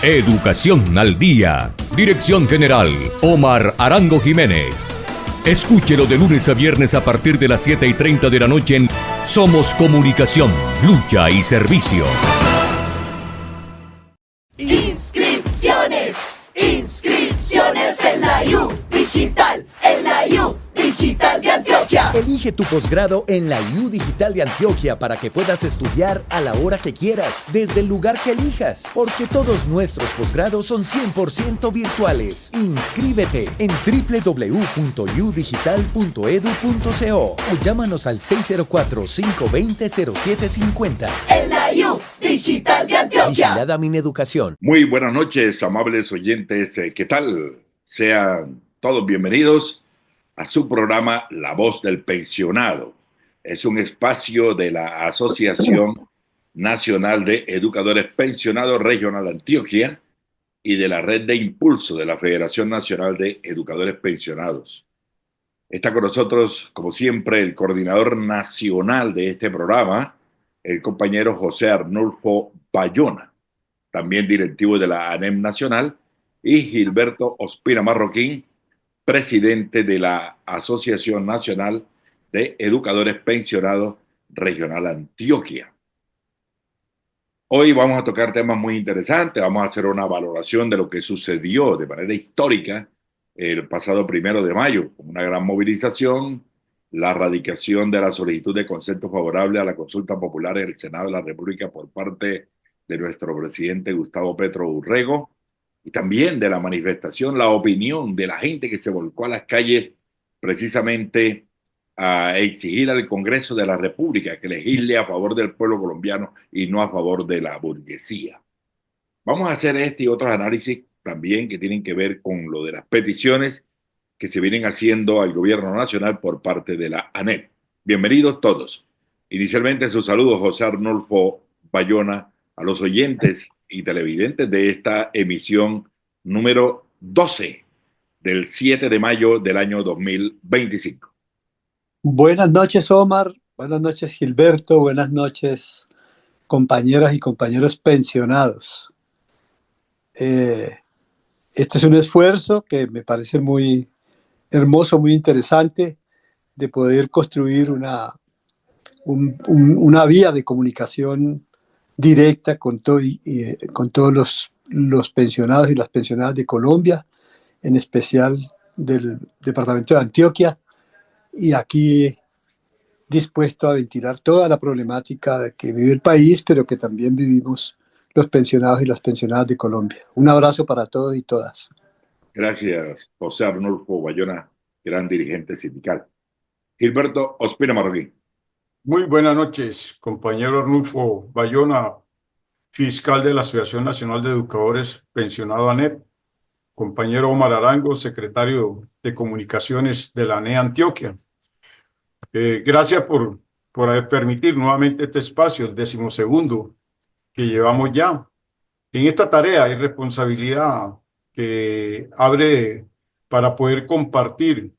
Educación al Día. Dirección General, Omar Arango Jiménez. Escúchelo de lunes a viernes a partir de las 7:30 de la noche en Somos Comunicación, Lucha y Servicio. Inscripciones, inscripciones en la IU Digital, en la IU Digital de Antioquia. Elige tu posgrado en la IU Digital de Antioquia para que puedas estudiar a la hora que quieras, desde el lugar que elijas, porque todos nuestros posgrados son 100% virtuales. Inscríbete en www.udigital.edu.co o llámanos al 604-520-0750. En la IU Digital de Antioquia. Vigilada Mineducación. Muy buenas noches, amables oyentes. ¿Qué tal? Sean todos bienvenidos a su programa La Voz del Pensionado. Es un espacio de la Asociación Nacional de Educadores Pensionados Regional Antioquia y de la Red de Impulso de la Federación Nacional de Educadores Pensionados. Está con nosotros, como siempre, el coordinador nacional de este programa, el compañero José Arnulfo Bayona, también directivo de la ANEP Nacional, y Gilberto Ospina Marroquín, presidente de la Asociación Nacional de Educadores Pensionados Regional Antioquia. Hoy vamos a tocar temas muy interesantes. Vamos a hacer una valoración de lo que sucedió de manera histórica el pasado 1 de mayo, con una gran movilización, la radicación de la solicitud de consenso favorable a la consulta popular en el Senado de la República por parte de nuestro presidente Gustavo Petro Urrego, y también de la manifestación, la opinión de la gente que se volcó a las calles precisamente a exigir al Congreso de la República que legisle a favor del pueblo colombiano y no a favor de la burguesía. Vamos a hacer este y otros análisis también que tienen que ver con lo de las peticiones que se vienen haciendo al gobierno nacional por parte de la ANEP. Bienvenidos todos. Inicialmente sus saludos, José Arnulfo Bayona, a los oyentes y televidentes de esta emisión número 12 del 7 de mayo del año 2025. Buenas noches, Omar. Buenas noches, Gilberto. Buenas noches, compañeras y compañeros pensionados. Este es un esfuerzo que me parece muy hermoso, muy interesante, de poder construir una vía de comunicación directa con todos los pensionados y las pensionadas de Colombia, en especial del departamento de Antioquia, y aquí dispuesto a ventilar toda la problemática que vive el país, pero que también vivimos los pensionados y las pensionadas de Colombia. Un abrazo para todos y todas. Gracias, José Arnulfo Bayona, gran dirigente sindical. Gilberto Ospina Marroquín. Muy buenas noches, compañero Arnulfo Bayona, fiscal de la Asociación Nacional de Educadores Pensionados ANEP, compañero Omar Arango, secretario de Comunicaciones de la ANEP Antioquia. Gracias por permitir nuevamente este espacio, el 12º que llevamos ya. En esta tarea y responsabilidad que abre para poder compartir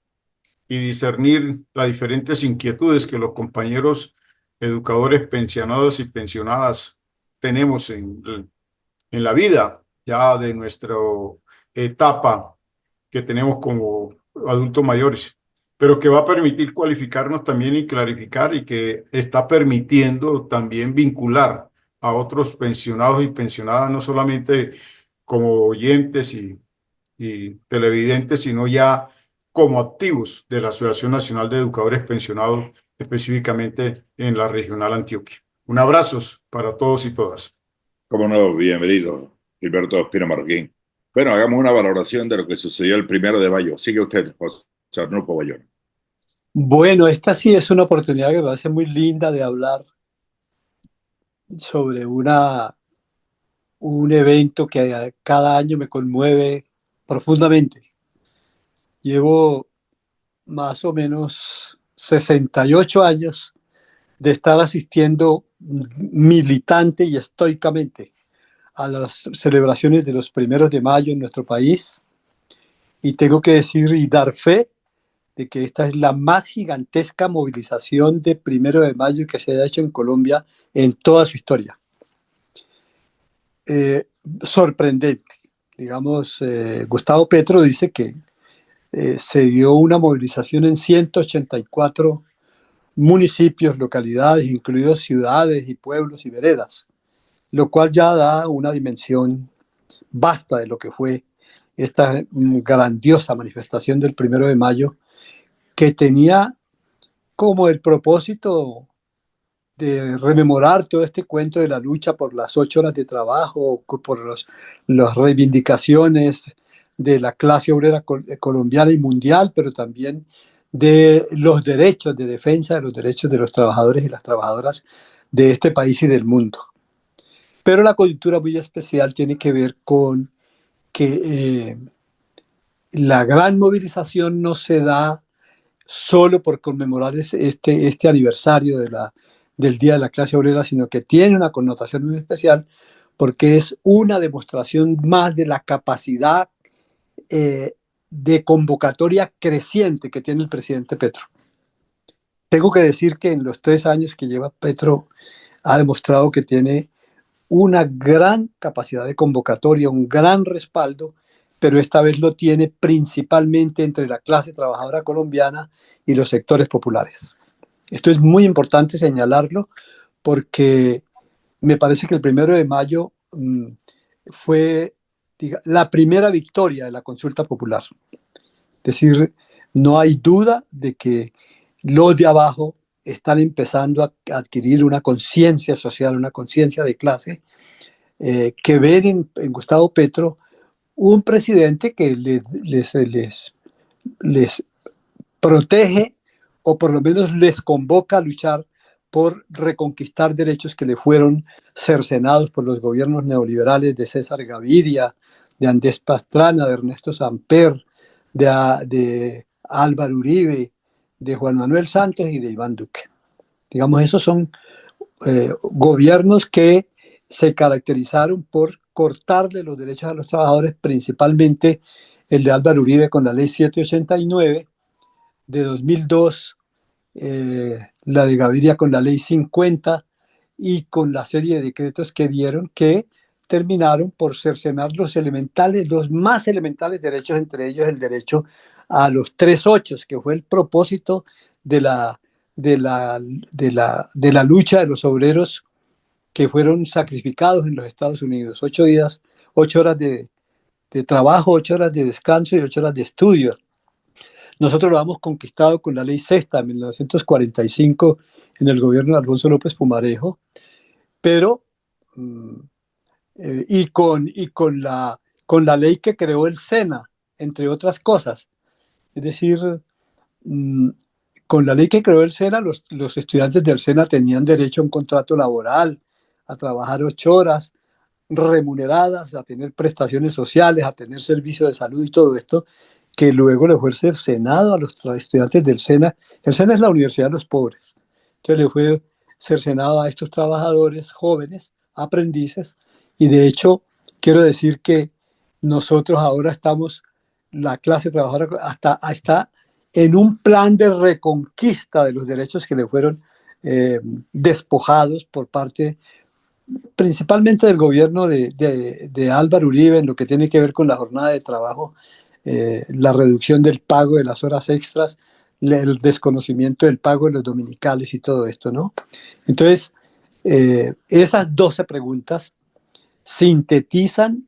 y discernir las diferentes inquietudes que los compañeros educadores pensionados y pensionadas tenemos en la vida ya de nuestra etapa que tenemos como adultos mayores, pero que va a permitir cualificarnos también y clarificar, y que está permitiendo también vincular a otros pensionados y pensionadas, no solamente como oyentes y televidentes, sino ya como activos de la Asociación Nacional de Educadores Pensionados, específicamente en la Regional Antioquia. Un abrazo para todos y todas. Cómo no, bienvenido, Gilberto Ospina Marroquín. Bueno, hagamos una valoración de lo que sucedió el 1 de mayo. Sigue usted, José Arnulfo Bayona. Bueno, esta sí es una oportunidad que me parece muy linda de hablar sobre un evento que cada año me conmueve profundamente. Llevo más o menos 68 años de estar asistiendo militante y estoicamente a las celebraciones de los 1 de mayo en nuestro país, y tengo que decir y dar fe de que esta es la más gigantesca movilización de 1 de mayo que se ha hecho en Colombia en toda su historia. sorprendente. Digamos, Gustavo Petro dice que se dio una movilización en 184 municipios, localidades, incluidos ciudades y pueblos y veredas, lo cual ya da una dimensión vasta de lo que fue esta grandiosa manifestación del 1 de mayo, que tenía como el propósito de rememorar todo este cuento de la lucha por las 8 horas de trabajo, por las reivindicaciones de la clase obrera colombiana y mundial, pero también de los derechos, de defensa de los derechos de los trabajadores y las trabajadoras de este país y del mundo. Pero la coyuntura muy especial tiene que ver con que la gran movilización no se da solo por conmemorar este aniversario del Día de la Clase Obrera, sino que tiene una connotación muy especial porque es una demostración más de la capacidad de convocatoria creciente que tiene el presidente Petro. Tengo que decir que en los 3 años que lleva Petro ha demostrado que tiene una gran capacidad de convocatoria, un gran respaldo, pero esta vez lo tiene principalmente entre la clase trabajadora colombiana y los sectores populares. Esto es muy importante señalarlo porque me parece que el 1 de mayo fue la primera victoria de la consulta popular. Es decir, no hay duda de que los de abajo están empezando a adquirir una conciencia social, una conciencia de clase, que ven en Gustavo Petro un presidente que les protege o por lo menos les convoca a luchar por reconquistar derechos que le fueron cercenados por los gobiernos neoliberales de César Gaviria, de Andrés Pastrana, de Ernesto Samper, de Álvaro Uribe, de Juan Manuel Santos y de Iván Duque. Digamos, esos son gobiernos que se caracterizaron por cortarle los derechos a los trabajadores, principalmente el de Álvaro Uribe con la ley 789 de 2002, la de Gaviria con la ley 50 y con la serie de decretos que dieron que terminaron por cercenar los más elementales derechos, entre ellos el derecho a los 3/8, que fue el propósito de la lucha de los obreros que fueron sacrificados en los Estados Unidos. 8 días, 8 horas de trabajo, 8 horas de descanso y 8 horas de estudio. Nosotros lo hemos conquistado con la ley sexta de 1945 en el gobierno de Alfonso López Pumarejo, pero y con la ley que creó el SENA, entre otras cosas. Es decir, con la ley que creó el SENA, los estudiantes del SENA tenían derecho a un contrato laboral, a trabajar 8 horas remuneradas, a tener prestaciones sociales, a tener servicio de salud y todo esto, que luego le fue cercenado a los estudiantes del SENA. El SENA es la Universidad de los Pobres. Entonces le fue cercenado a estos trabajadores jóvenes, aprendices, y de hecho quiero decir que nosotros ahora estamos, la clase trabajadora está en un plan de reconquista de los derechos que le fueron despojados por parte principalmente del gobierno de Álvaro Uribe en lo que tiene que ver con la jornada de trabajo, la reducción del pago de las horas extras, el desconocimiento del pago de los dominicales y todo esto, ¿no? Entonces, esas 12 preguntas sintetizan,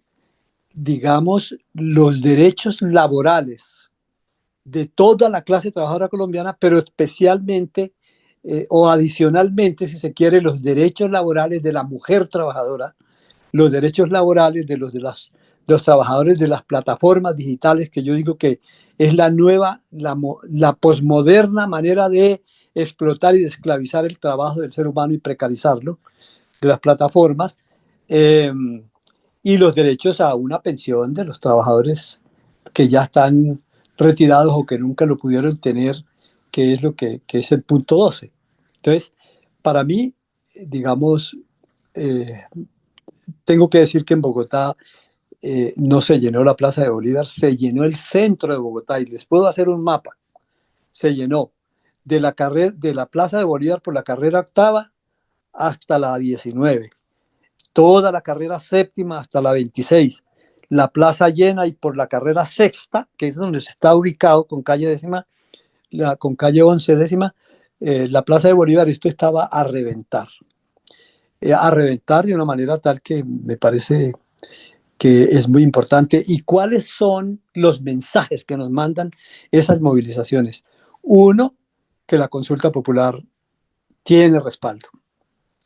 digamos, los derechos laborales de toda la clase trabajadora colombiana, pero especialmente o adicionalmente, si se quiere, los derechos laborales de la mujer trabajadora, los derechos laborales de los trabajadores de las plataformas digitales, que yo digo que es la nueva, la posmoderna manera de explotar y de esclavizar el trabajo del ser humano y precarizarlo, de las plataformas, y los derechos a una pensión de los trabajadores que ya están retirados o que nunca lo pudieron tener, que es lo que es el punto 12. Entonces, para mí, digamos, tengo que decir que en Bogotá no se llenó la Plaza de Bolívar, se llenó el centro de Bogotá, y les puedo hacer un mapa. Se llenó de la Plaza de Bolívar por la carrera octava hasta la 19. toda la carrera séptima hasta la 26, la plaza llena, y por la carrera sexta, que es donde se está ubicado con calle décima, con calle 11 décima, la plaza de Bolívar, esto estaba a reventar de una manera tal que me parece que es muy importante. ¿Y cuáles son los mensajes que nos mandan esas movilizaciones? Uno, que la consulta popular tiene respaldo.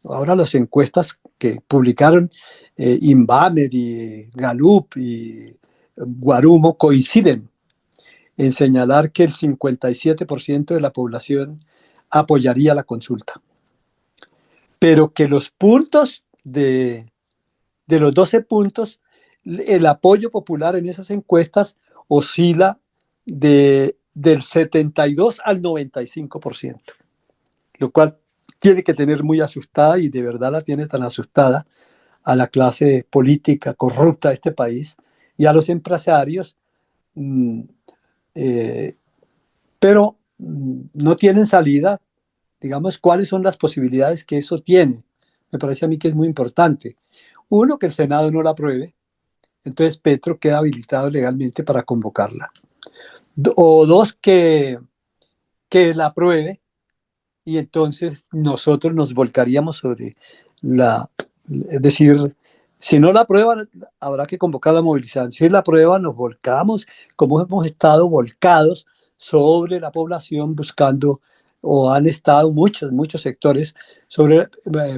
Ahora las encuestas que publicaron Inbamer y Gallup y Guarumo coinciden en señalar que el 57% de la población apoyaría la consulta, pero que los puntos de los 12 puntos, el apoyo popular en esas encuestas oscila del 72 al 95%, lo cual tiene que tener muy asustada, y de verdad la tiene tan asustada, a la clase política corrupta de este país y a los empresarios, pero no tienen salida. Digamos, ¿cuáles son las posibilidades que eso tiene? Me parece a mí que es muy importante. Uno, que el Senado no la apruebe, entonces Petro queda habilitado legalmente para convocarla. O dos, que la apruebe, y entonces nosotros nos volcaríamos sobre es decir, si no la aprueban, habrá que convocar la movilización. Si la aprueban, nos volcamos, como hemos estado volcados sobre la población buscando, o han estado muchos sectores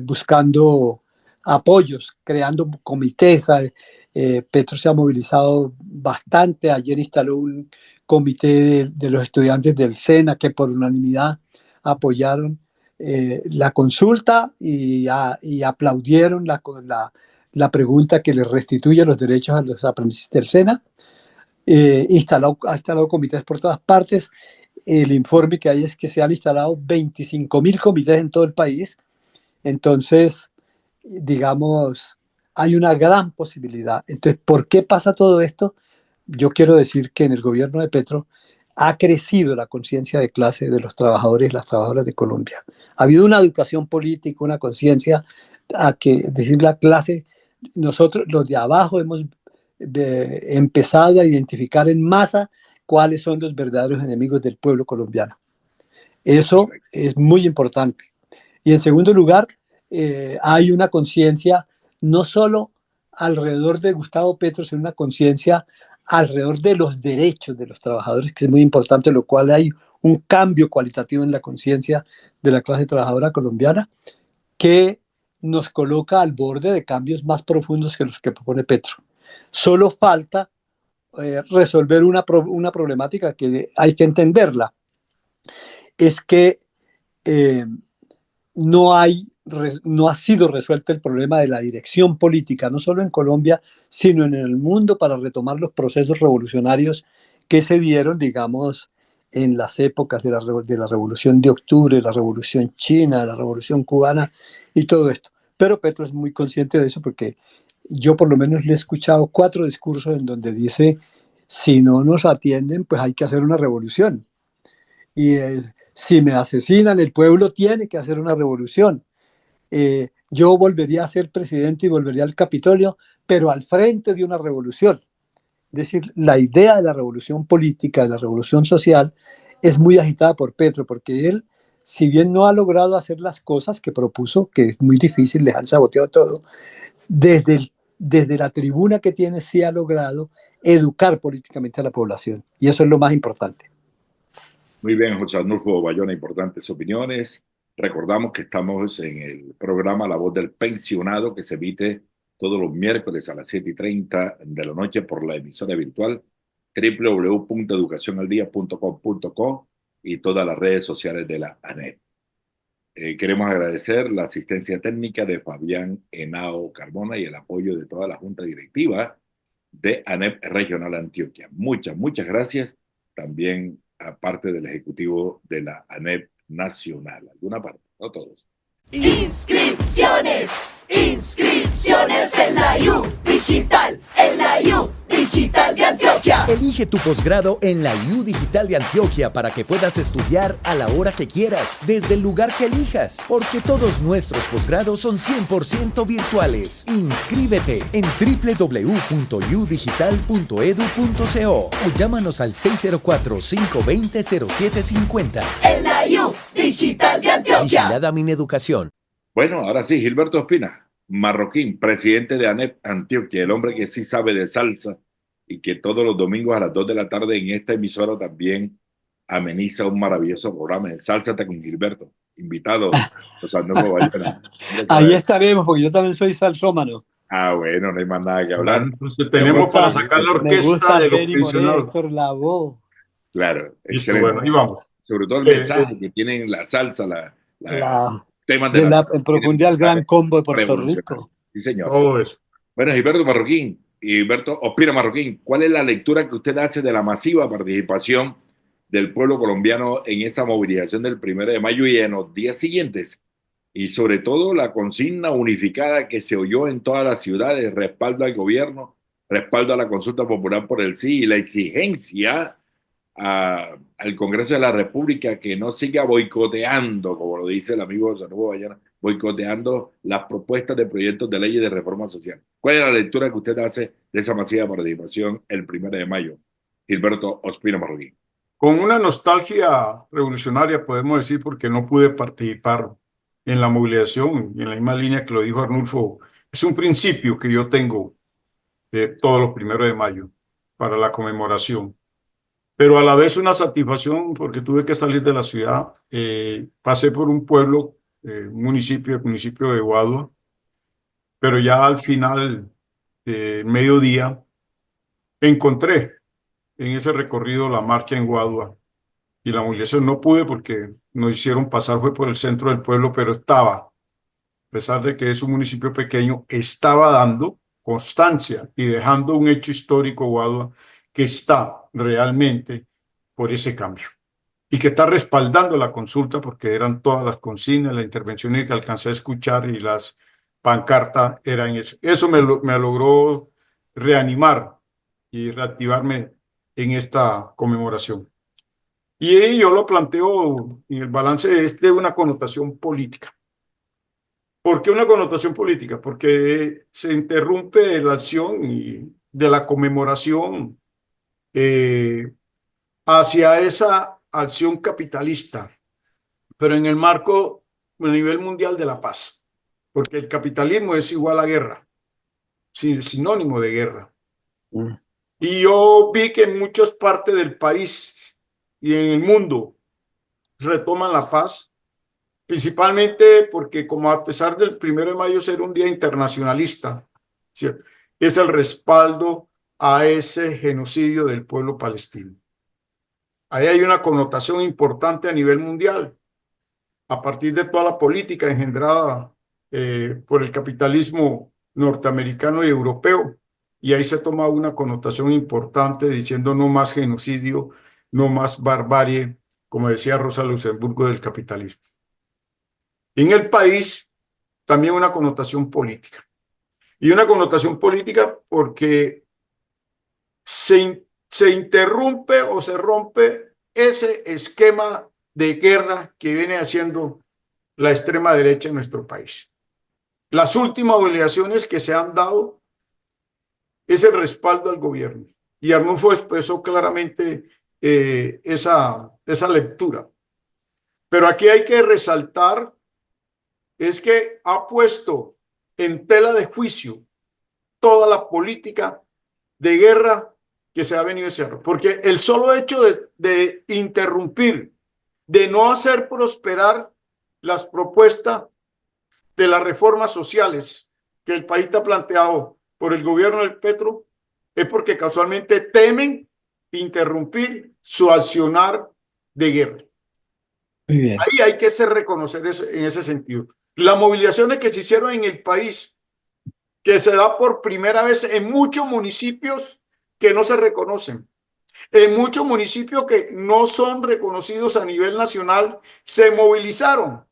buscando apoyos, creando comités. Petro se ha movilizado bastante. Ayer instaló un comité de los estudiantes del SENA que por unanimidad apoyaron la consulta y aplaudieron la pregunta que les restituye los derechos a los aprendices del SENA. Ha instalado comités por todas partes. El informe que hay es que se han instalado 25.000 comités en todo el país. Entonces, digamos, hay una gran posibilidad. Entonces, ¿por qué pasa todo esto? Yo quiero decir que en el gobierno de Petro ha crecido la conciencia de clase de los trabajadores y las trabajadoras de Colombia. Ha habido una educación política, una conciencia decir, la clase, nosotros los de abajo hemos empezado a identificar en masa cuáles son los verdaderos enemigos del pueblo colombiano. Eso es muy importante. Y en segundo lugar, hay una conciencia no solo alrededor de Gustavo Petro, sino una conciencia alrededor de los derechos de los trabajadores, que es muy importante, lo cual hay un cambio cualitativo en la conciencia de la clase trabajadora colombiana que nos coloca al borde de cambios más profundos que los que propone Petro. Solo falta resolver una problemática que hay que entenderla. Es que no ha sido resuelto el problema de la dirección política, no solo en Colombia, sino en el mundo, para retomar los procesos revolucionarios que se dieron, digamos, en las épocas de la Revolución de Octubre, la Revolución China, la Revolución Cubana y todo esto. Pero Petro es muy consciente de eso, porque yo por lo menos le he escuchado 4 discursos en donde dice: si no nos atienden, pues hay que hacer una revolución. Y si me asesinan, el pueblo tiene que hacer una revolución. Yo volvería a ser presidente y volvería al Capitolio, pero al frente de una revolución. Es decir, la idea de la revolución política, de la revolución social, es muy agitada por Petro, porque él, si bien no ha logrado hacer las cosas que propuso, que es muy difícil, les han saboteado todo, desde la tribuna que tiene sí ha logrado educar políticamente a la población. Y eso es lo más importante. Muy bien, José Arnulfo Bayona, importantes opiniones. Recordamos que estamos en el programa La Voz del Pensionado, que se emite todos los miércoles a las 7:30 de la noche por la emisora virtual www.educacionaldia.com.co y todas las redes sociales de la ANEP. Queremos agradecer la asistencia técnica de Fabián Henao Carmona y el apoyo de toda la Junta Directiva de ANEP Regional Antioquia. Muchas gracias. También aparte del Ejecutivo de la ANEP Nacional. Alguna parte, no todos. Inscripciones en la U Digital, en la U Digital de Antioquia. Elige tu posgrado en la U Digital de Antioquia para que puedas estudiar a la hora que quieras, desde el lugar que elijas, porque todos nuestros posgrados son 100% virtuales. Inscríbete en www.udigital.edu.co o llámanos al 604-520-0750. En la U Digital de Antioquia. Vigilada Mineducación. Bueno, ahora sí, Gilberto Ospina, marroquín, presidente de ANEP Antioquia, el hombre que sí sabe de salsa y que todos los domingos a las 2 de la tarde en esta emisora también ameniza un maravilloso programa de Salsa con Gilberto. Invitado, José Arnulfo Bayona. Ahí estaremos, porque yo también soy salsómano. Ah, bueno, no hay más nada que hablar. Entonces tenemos para sacar la Me orquesta gusta de los Benny Moré, pensionados. Héctor Lavoe. Claro, Listo, excelente. bueno, ahí vamos. Sobre todo el mensaje que tienen la salsa, temas de En profundidad el gran combo de Puerto revolucionario. Rico. Sí, señor. Todo eso. Bueno, Gilberto Ospina Marroquín, ¿cuál es la lectura que usted hace de la masiva participación del pueblo colombiano en esa movilización del 1 de mayo y en los días siguientes? Y sobre todo la consigna unificada que se oyó en todas las ciudades, respaldo al gobierno, respaldo a la consulta popular por el sí y la exigencia al Congreso de la República que no siga boicoteando, como lo dice el amigo José Arnulfo Bayona, boicoteando las propuestas de proyectos de leyes de reforma social. ¿Cuál es la lectura que usted hace de esa masiva participación el 1 de mayo? Gilberto Ospina Marroquín. Con una nostalgia revolucionaria, podemos decir, porque no pude participar en la movilización, en la misma línea que lo dijo Arnulfo. Es un principio que yo tengo de todos los 1 de mayo para la conmemoración, pero a la vez una satisfacción porque tuve que salir de la ciudad. Pasé por un pueblo, un municipio, el municipio de Guadua, pero ya al final de mediodía encontré en ese recorrido la marcha en Guadua y la movilización. No pude porque nos hicieron pasar, fue por el centro del pueblo, pero estaba, a pesar de que es un municipio pequeño, estaba dando constancia y dejando un hecho histórico Guadua que está realmente por ese cambio y que está respaldando la consulta porque eran todas las consignas, las intervenciones que alcancé a escuchar y las pancartas eran eso. Eso me logró reanimar y reactivarme en esta conmemoración. Y yo lo planteo en el balance de una connotación política. ¿Por qué una connotación política? Porque se interrumpe la acción de la conmemoración hacia esa acción capitalista, pero en el marco a nivel mundial de la paz, porque el capitalismo es igual a guerra, sinónimo de guerra. Y yo vi que en muchas partes del país y en el mundo retoman la paz, principalmente porque como a pesar del 1 de mayo ser un día internacionalista, ¿cierto?, es el respaldo a ese genocidio del pueblo palestino. Ahí hay una connotación importante a nivel mundial, a partir de toda la política engendrada por el capitalismo norteamericano y europeo, y ahí se toma una connotación importante diciendo no más genocidio, no más barbarie, como decía Rosa Luxemburgo, del capitalismo. En el país también una connotación política, y una connotación política porque se interrumpe o se rompe ese esquema de guerra que viene haciendo la extrema derecha en nuestro país. Las últimas movilizaciones que se han dado es el respaldo al gobierno, y Arnulfo expresó claramente esa lectura. Pero aquí hay que resaltar es que ha puesto en tela de juicio toda la política de guerra que se ha venido haciendo, porque el solo hecho de interrumpir, de no hacer prosperar las propuestas de las reformas sociales que el país está planteado por el gobierno del Petro, es porque casualmente temen interrumpir su accionar de guerra. Muy bien. Ahí hay que reconocer en ese sentido. Las movilizaciones que se hicieron en el país, que se da por primera vez en muchos municipios que no se reconocen, en muchos municipios que no son reconocidos a nivel nacional, se movilizaron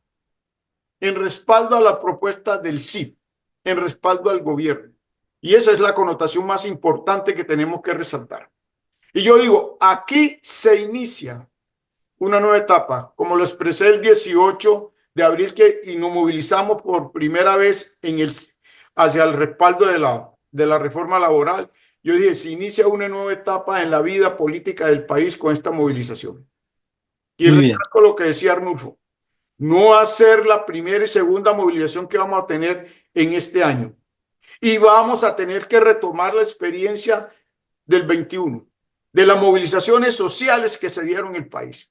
en respaldo a la propuesta del sí, en respaldo al gobierno. Y esa es la connotación más importante que tenemos que resaltar. Y yo digo, aquí se inicia una nueva etapa, como lo expresé el 18 de abril, y nos movilizamos por primera vez hacia el respaldo de la reforma laboral. Yo dije, se inicia una nueva etapa en la vida política del país con esta movilización. Y Muy bien. recalco lo que decía Arnulfo, no va a ser la primera y segunda movilización que vamos a tener en este año. Y vamos a tener que retomar la experiencia del 21, de las movilizaciones sociales que se dieron en el país.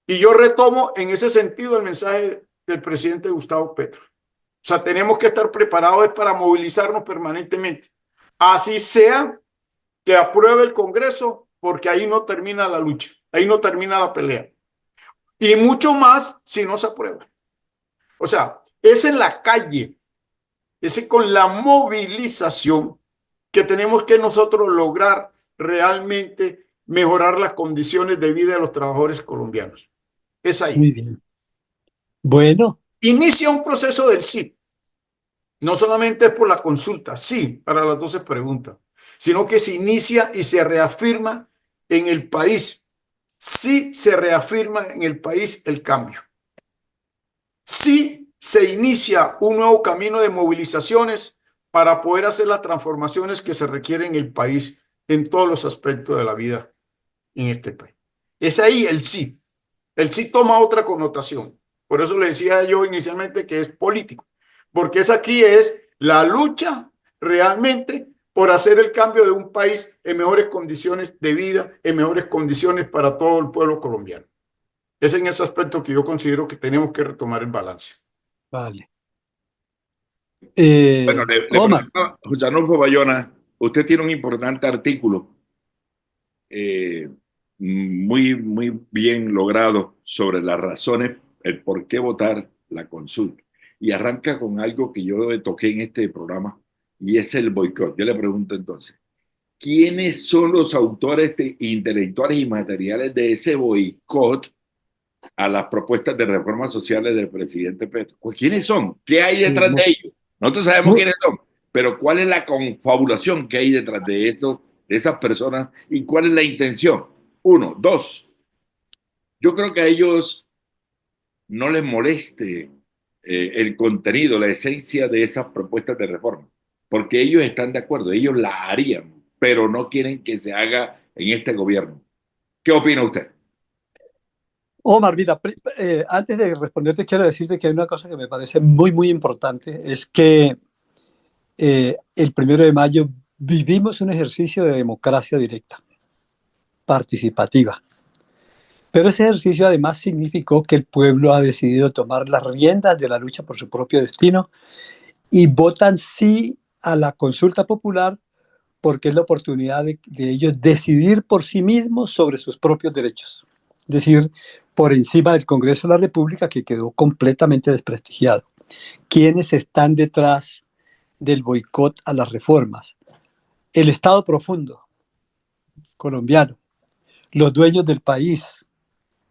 Y yo retomo en ese sentido el mensaje del presidente Gustavo Petro. O sea, tenemos que estar preparados para movilizarnos permanentemente. Así sea que apruebe el Congreso, porque ahí no termina la lucha, ahí no termina la pelea. Y mucho más si no se aprueba. O sea, es en la calle, es con la movilización que tenemos que nosotros lograr realmente mejorar las condiciones de vida de los trabajadores colombianos. Es ahí. Muy bien. Bueno, Inicia un proceso del sí. No solamente es por la consulta, sí, para las 12 preguntas, sino que se inicia y se reafirma en el país. Sí se reafirma en el país el cambio. Sí se inicia un nuevo camino de movilizaciones para poder hacer las transformaciones que se requieren en el país en todos los aspectos de la vida en este país. Es ahí el sí. El sí toma otra connotación. Por eso le decía yo inicialmente que es político, porque es la lucha realmente por hacer el cambio de un país en mejores condiciones de vida, en mejores condiciones para todo el pueblo colombiano. Es en ese aspecto que yo considero que tenemos que retomar el balance. vale. Bueno, le Omar, presento a José Arnulfo Bayona. Usted tiene un importante artículo eh, muy bien logrado sobre las razones, el por qué votar la consulta. Y arranca con algo que yo toqué en este programa, y es el boicot. Yo le pregunto entonces, ¿quiénes son los autores intelectuales y materiales de ese boicot a las propuestas de reformas sociales del presidente Petro? Pues, ¿quiénes son? ¿Qué hay detrás de ellos? Nosotros sabemos quiénes son, pero ¿cuál es la confabulación que hay detrás de eso, de esas personas, y cuál es la intención? Uno. Dos, yo creo que a ellos no les moleste el contenido, la esencia de esas propuestas de reforma, porque ellos están de acuerdo, ellos la harían, pero no quieren que se haga en este gobierno. ¿Qué opina usted? Omar, mira, antes de responderte, quiero decirte que hay una cosa que me parece muy importante, es que el 1 de mayo vivimos un ejercicio de democracia directa, participativa. Pero ese ejercicio además significó que el pueblo ha decidido tomar las riendas de la lucha por su propio destino y votan sí a la consulta popular porque es la oportunidad de ellos decidir por sí mismos sobre sus propios derechos. Es decir, por encima del Congreso de la República, que quedó completamente desprestigiado. ¿Quiénes están detrás del boicot a las reformas? El Estado profundo colombiano, los dueños del país,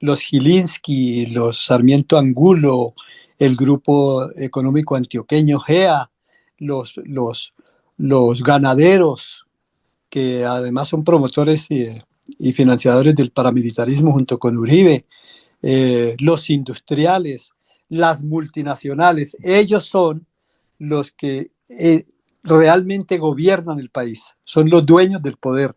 los Gilinski, los Sarmiento Angulo, el Grupo Económico Antioqueño GEA, los ganaderos, que además son promotores y financiadores del paramilitarismo junto con Uribe, los industriales, las multinacionales, ellos son los que realmente gobiernan el país, son los dueños del poder.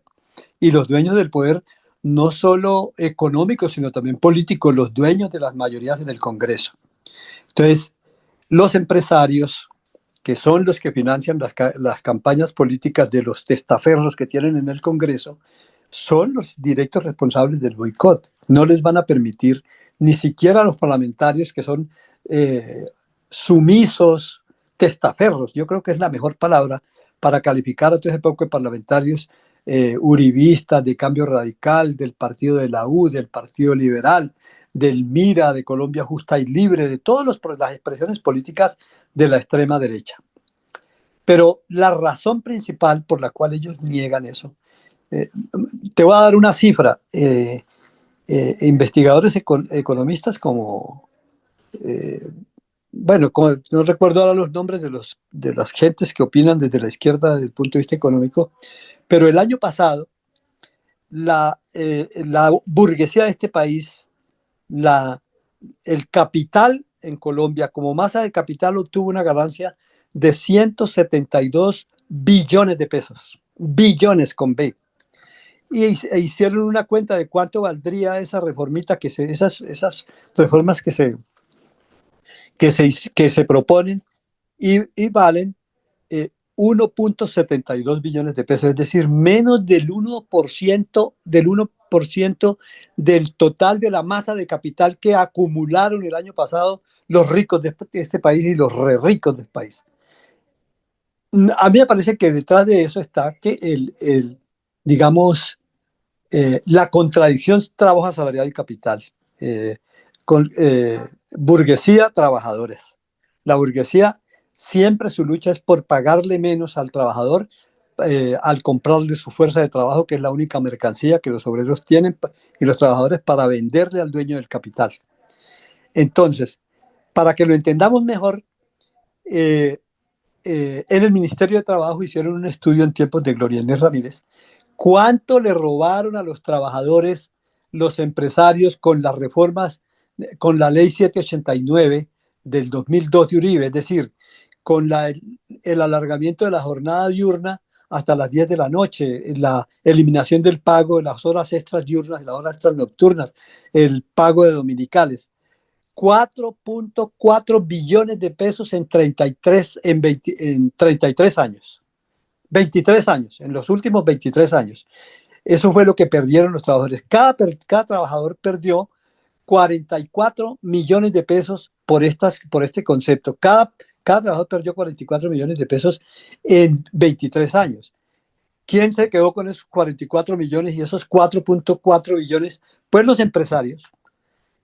Y los dueños del poder no solo económicos, sino también políticos, los dueños de las mayorías en el Congreso. Entonces, los empresarios, que son los que financian las campañas políticas de los testaferros que tienen en el Congreso, son los directos responsables del boicot. No les van a permitir, ni siquiera a los parlamentarios que son sumisos, testaferros, yo creo que es la mejor palabra para calificar a todo ese poco de parlamentarios uribistas, de Cambio Radical, del partido de la U, del Partido Liberal, del MIRA, de Colombia Justa y Libre, de todas las expresiones políticas de la extrema derecha. Pero la razón principal por la cual ellos niegan eso, te voy a dar una cifra. Investigadores economistas como, no recuerdo ahora los nombres de las gentes que opinan desde la izquierda desde el punto de vista económico, pero el año pasado la burguesía de este país, el capital en Colombia, como masa de capital, obtuvo una ganancia de 172 billones de pesos. Billones con B. E hicieron una cuenta de cuánto valdría esa reformita, esas reformas que se proponen y valen 1.72 billones de pesos, es decir, menos del 1% del total de la masa de capital que acumularon el año pasado los ricos de este país y los re ricos del país. A mí me parece que detrás de eso está que digamos, la contradicción trabajo asalariado y capital. Con burguesía, trabajadores. La burguesía siempre su lucha es por pagarle menos al trabajador al comprarle su fuerza de trabajo, que es la única mercancía que los obreros tienen y los trabajadores para venderle al dueño del capital. Entonces, para que lo entendamos mejor, en el Ministerio de Trabajo hicieron un estudio en tiempos de Gloria Inés Ramírez. ¿Cuánto le robaron a los trabajadores los empresarios con las reformas, con la ley 789 del 2002 de Uribe? Es decir, con el alargamiento de la jornada diurna hasta las 10 de la noche, la eliminación del pago de las horas extras diurnas y las horas extras nocturnas, el pago de dominicales. 4.4 billones de pesos en 33 años. 23 años, en los últimos 23 años. Eso fue lo que perdieron los trabajadores. Cada trabajador perdió 44 millones de pesos por este concepto. Cada trabajador perdió 44 millones de pesos en 23 años. ¿Quién se quedó con esos 44 millones y esos 4.4 billones? Pues los empresarios.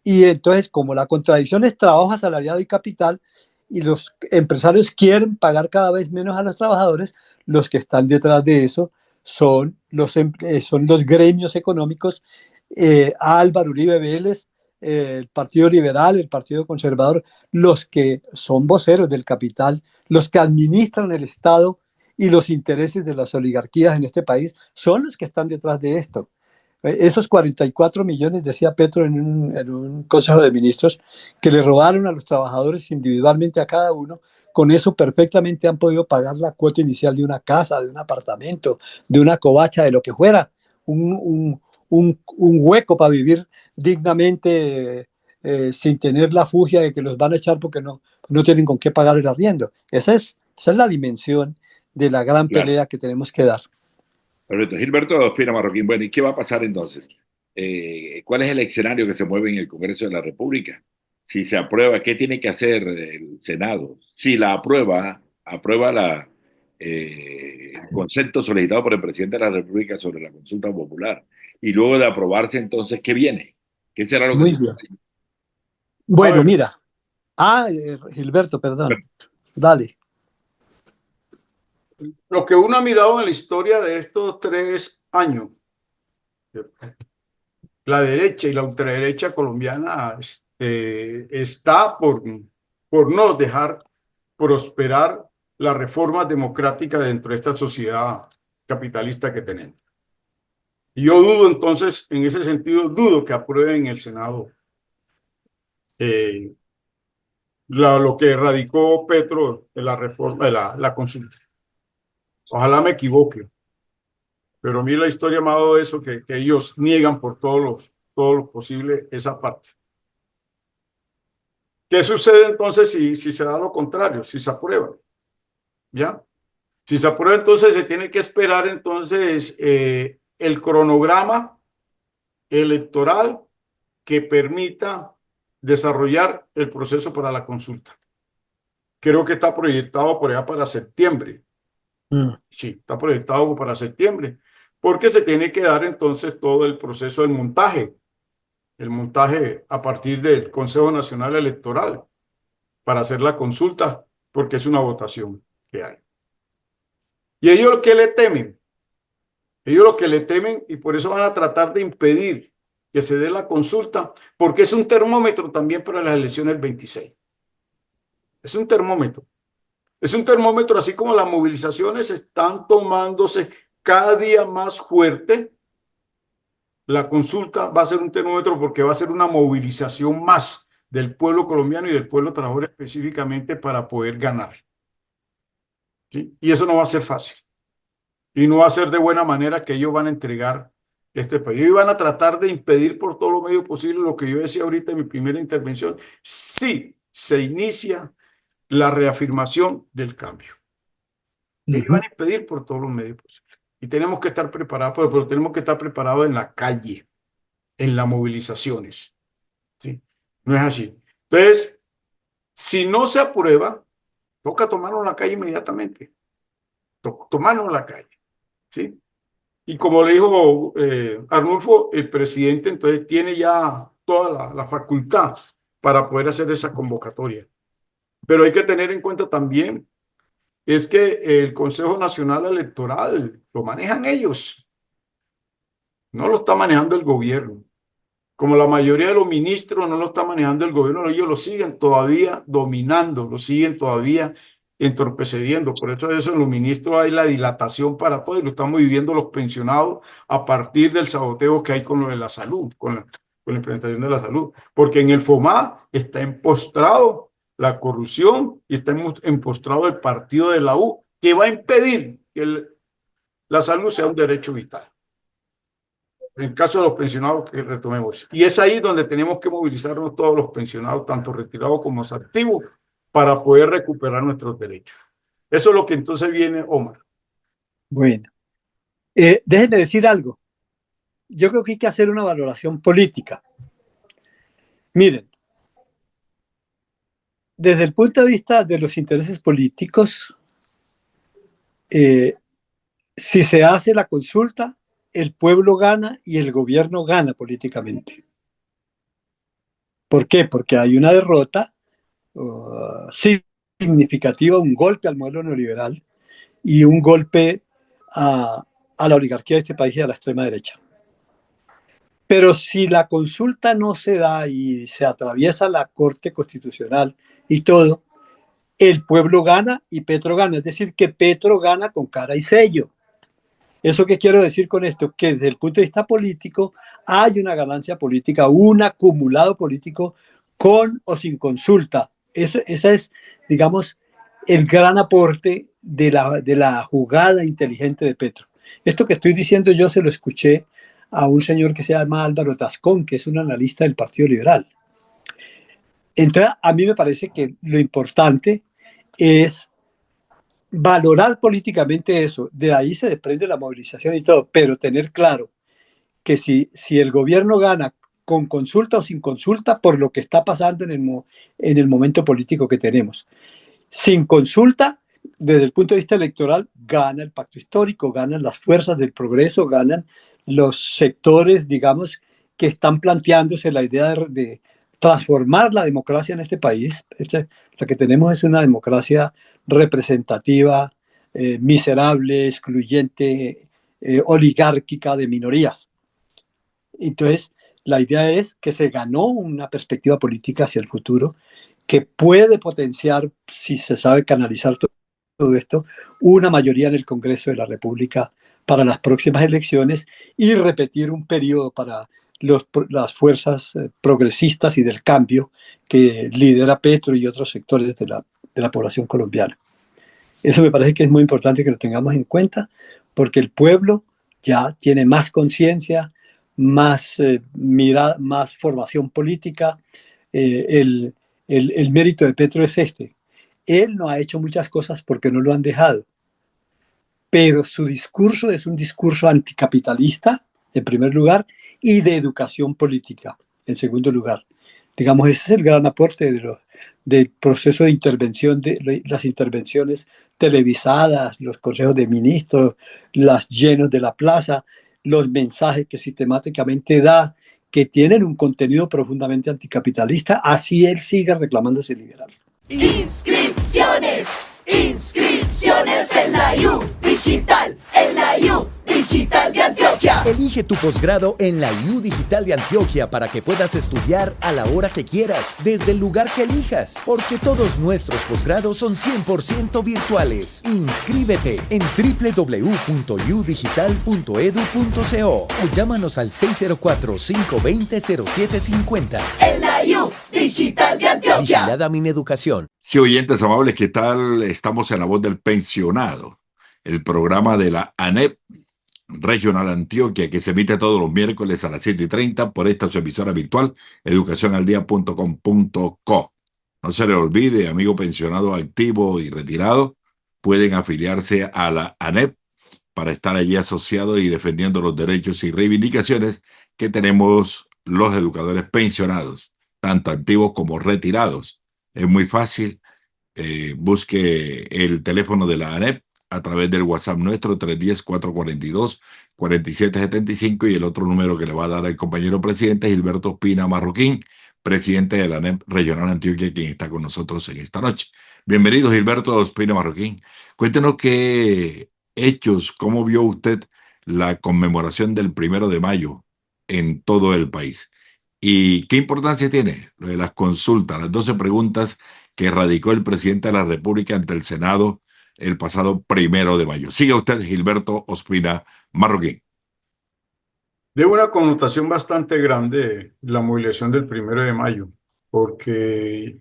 Y entonces, como la contradicción es trabajo asalariado y capital, y los empresarios quieren pagar cada vez menos a los trabajadores, los que están detrás de eso son los gremios económicos, Álvaro Uribe Vélez, el Partido Liberal, el Partido Conservador, los que son voceros del capital, los que administran el Estado y los intereses de las oligarquías en este país, son los que están detrás de esto. Esos 44 millones, decía Petro en un Consejo de Ministros, que le robaron a los trabajadores individualmente a cada uno, con eso perfectamente han podido pagar la cuota inicial de una casa, de un apartamento, de una covacha, de lo que fuera, un hueco para vivir dignamente, sin tener la fugia de que los van a echar porque no tienen con qué pagar el arriendo. Esa es la dimensión de la gran pelea que tenemos que dar. Perfecto. Gilberto Ospina Marroquín, bueno, ¿y qué va a pasar entonces? ¿Cuál es el escenario que se mueve en el Congreso de la República? Si se aprueba, ¿qué tiene que hacer el Senado? Si la aprueba el concepto solicitado por el presidente de la República sobre la consulta popular. Y luego de aprobarse, entonces, ¿qué viene? ¿Qué será lo que Muy bien. Bueno, mira. Gilberto, perdón. Dale. Lo que uno ha mirado en la historia de estos 3 años, la derecha y la ultraderecha colombiana está por no dejar prosperar las reformas democráticas dentro de esta sociedad capitalista que tenemos. Y yo dudo entonces, en ese sentido, dudo que aprueben el Senado lo que radicó Petro de la reforma de la consulta. Ojalá me equivoque, pero a mí la historia me ha dado eso, que ellos niegan por todo lo posible esa parte. ¿Qué sucede entonces si se da lo contrario, si se aprueba? ¿Ya? Si se aprueba, entonces se tiene que esperar entonces el cronograma electoral que permita desarrollar el proceso para la consulta. Creo que está proyectado por allá para septiembre. Sí, está proyectado para septiembre, porque se tiene que dar entonces todo el proceso del montaje, a partir del Consejo Nacional Electoral para hacer la consulta, porque es una votación que hay. ¿Y ellos lo que le temen? Ellos lo que le temen, y por eso van a tratar de impedir que se dé la consulta, porque es un termómetro también para las elecciones del 26. Es un termómetro. Es un termómetro, así como las movilizaciones están tomándose cada día más fuerte, la consulta va a ser un termómetro porque va a ser una movilización más del pueblo colombiano y del pueblo trabajador específicamente para poder ganar. ¿Sí? Y eso no va a ser fácil. Y no va a ser de buena manera que ellos van a entregar este país. Ellos van a tratar de impedir por todos los medios posibles lo que yo decía ahorita en mi primera intervención. Sí, se inicia la reafirmación del cambio. Ellos van a impedir por todos los medios posibles. Y tenemos que estar preparados, pero tenemos que estar preparados en la calle, en las movilizaciones. ¿Sí? No es así. Entonces, si no se aprueba, toca tomarlo en la calle inmediatamente. Tomarlo en la calle. ¿Sí? Y como le dijo Arnulfo, el presidente entonces tiene ya toda la facultad para poder hacer esa convocatoria. Pero hay que tener en cuenta también es que el Consejo Nacional Electoral lo manejan ellos, no lo está manejando el gobierno. Como la mayoría de los ministros no lo está manejando el gobierno, ellos lo siguen todavía dominando, lo siguen todavía entorpeciendo. Por eso en los ministros hay la dilatación para todo y lo estamos viviendo los pensionados a partir del saboteo que hay con lo de la salud, con la implementación de la salud. Porque en el FOMA está empostrado la corrupción y está empostrado el partido de la U, que va a impedir que la salud sea un derecho vital. En el caso de los pensionados que retomemos. Y es ahí donde tenemos que movilizarnos todos los pensionados, tanto retirados como activos, para poder recuperar nuestros derechos. Eso es lo que entonces viene, Omar. Bueno, déjenme decir algo. Yo creo que hay que hacer una valoración política. Miren, desde el punto de vista de los intereses políticos, si se hace la consulta, el pueblo gana y el gobierno gana políticamente. ¿Por qué? Porque hay una derrota significativa, un golpe al modelo neoliberal y un golpe a la oligarquía de este país y a la extrema derecha. Pero si la consulta no se da y se atraviesa la Corte Constitucional y todo, el pueblo gana y Petro gana. Es decir, que Petro gana con cara y sello. ¿Eso qué quiero decir con esto? Que desde el punto de vista político hay una ganancia política, un acumulado político con o sin consulta. Esa es, digamos, el gran aporte de la jugada inteligente de Petro. Esto que estoy diciendo yo se lo escuché a un señor que se llama Álvaro Tascón, que es un analista del Partido Liberal. Entonces, a mí me parece que lo importante es valorar políticamente eso. De ahí se desprende la movilización y todo, pero tener claro que si el gobierno gana con consulta o sin consulta, por lo que está pasando en el momento político que tenemos. Sin consulta, desde el punto de vista electoral, gana el pacto histórico, ganan las fuerzas del progreso, ganan los sectores, digamos, que están planteándose la idea de transformar la democracia en este país. La que tenemos es una democracia representativa, miserable, excluyente, oligárquica de minorías. Entonces, la idea es que se ganó una perspectiva política hacia el futuro que puede potenciar, si se sabe canalizar todo esto, una mayoría en el Congreso de la República para las próximas elecciones y repetir un periodo para las fuerzas progresistas y del cambio que lidera Petro y otros sectores de la población colombiana. Eso me parece que es muy importante que lo tengamos en cuenta, porque el pueblo ya tiene más conciencia, más mirada, más formación política. El mérito de Petro es este. Él no ha hecho muchas cosas porque no lo han dejado, pero su discurso es un discurso anticapitalista, en primer lugar, y de educación política, en segundo lugar. Digamos, ese es el gran aporte del proceso de intervención, de las intervenciones televisadas, los consejos de ministros, las llenos de la plaza, los mensajes que sistemáticamente da, que tienen un contenido profundamente anticapitalista, así él sigue reclamándose liberal. Inscripciones, inscripciones en la U Digital, en la U Digital de Antioquia. Elige tu posgrado en la U Digital de Antioquia para que puedas estudiar a la hora que quieras, desde el lugar que elijas, porque todos nuestros posgrados son 100% virtuales. Inscríbete en www.udigital.edu.co o llámanos al 604-520-0750. En la U Digital de Antioquia. Vigilada Mineducación. Sí, oyentes amables, ¿qué tal? Estamos en La Voz del Pensionado, el programa de la ANEP Regional Antioquia, que se emite todos los miércoles a las 7:30 por esta su emisora virtual, educacionaldia.com.co. No se le olvide, amigo pensionado activo y retirado, pueden afiliarse a la ANEP para estar allí asociados y defendiendo los derechos y reivindicaciones que tenemos los educadores pensionados, tanto activos como retirados. Es muy fácil, busque el teléfono de la ANEP a través del WhatsApp nuestro 310-442-4775 y el otro número que le va a dar el compañero presidente Gilberto Ospina Marroquín, presidente de la ANEP Regional Antioquia, quien está con nosotros en esta noche. Bienvenido, Gilberto Ospina Marroquín. Cuéntenos qué hechos, cómo vio usted la conmemoración del 1 de mayo en todo el país y qué importancia tiene lo de las consultas, las 12 preguntas que radicó el presidente de la República ante el Senado el pasado 1 de mayo. Siga usted, Gilberto Ospina Marroquín. De una connotación bastante grande la movilización del 1 de mayo, porque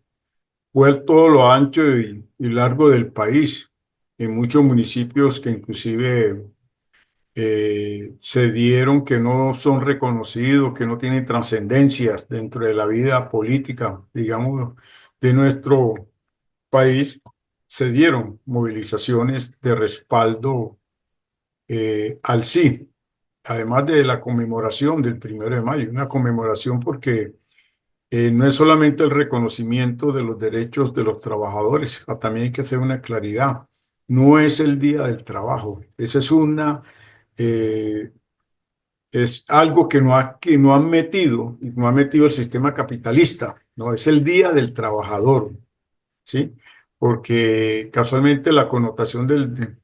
fue todo lo ancho y largo del país, en muchos municipios que inclusive se dieron que no son reconocidos, que no tienen trascendencias dentro de la vida política, digamos, de nuestro país, se dieron movilizaciones de respaldo al sí, además de la conmemoración del 1 de mayo, una conmemoración porque no es solamente el reconocimiento de los derechos de los trabajadores, también hay que hacer una claridad, no es el Día del Trabajo, esa es algo que no han metido, y no ha metido el sistema capitalista, no, es el Día del Trabajador, ¿sí? Porque casualmente la connotación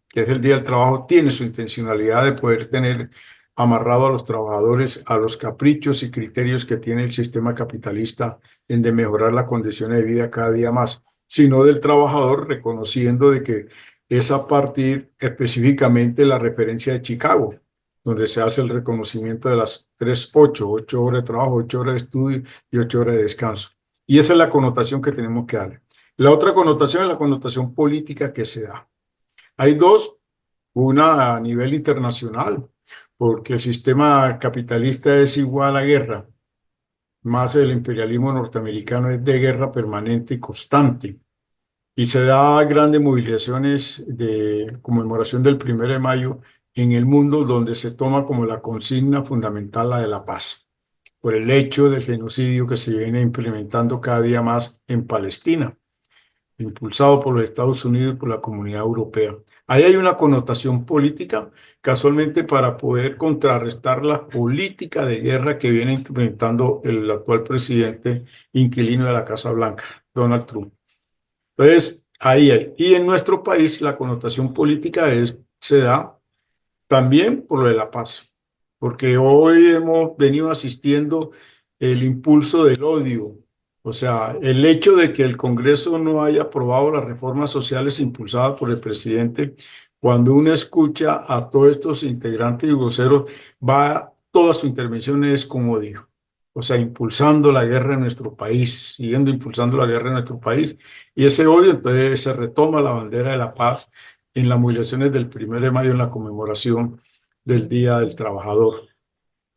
que es el Día del Trabajo tiene su intencionalidad de poder tener amarrado a los trabajadores a los caprichos y criterios que tiene el sistema capitalista en de mejorar las condiciones de vida cada día más, sino del trabajador reconociendo de que es a partir específicamente la referencia de Chicago, donde se hace el reconocimiento de las 8 horas de trabajo, 8 horas de estudio y 8 horas de descanso. Y esa es la connotación que tenemos que darle. La otra connotación es la connotación política que se da. Hay dos, una a nivel internacional, porque el sistema capitalista es igual a guerra, más el imperialismo norteamericano es de guerra permanente y constante. Y se da grandes movilizaciones de conmemoración del 1 de mayo en el mundo donde se toma como la consigna fundamental la de la paz, por el hecho del genocidio que se viene implementando cada día más en Palestina, impulsado por los Estados Unidos y por la Comunidad Europea. Ahí hay una connotación política, casualmente para poder contrarrestar la política de guerra que viene implementando el actual presidente inquilino de la Casa Blanca, Donald Trump. Entonces, ahí hay. Y en nuestro país la connotación política se da también por lo de la paz, porque hoy hemos venido asistiendo el impulso del odio. O sea, el hecho de que el Congreso no haya aprobado las reformas sociales impulsadas por el presidente, cuando uno escucha a todos estos integrantes y voceros, toda su intervención es con odio. O sea, impulsando la guerra en nuestro país, siguiendo impulsando la guerra en nuestro país. Y ese odio, entonces, se retoma la bandera de la paz en las movilizaciones del 1 de mayo, en la conmemoración del Día del Trabajador.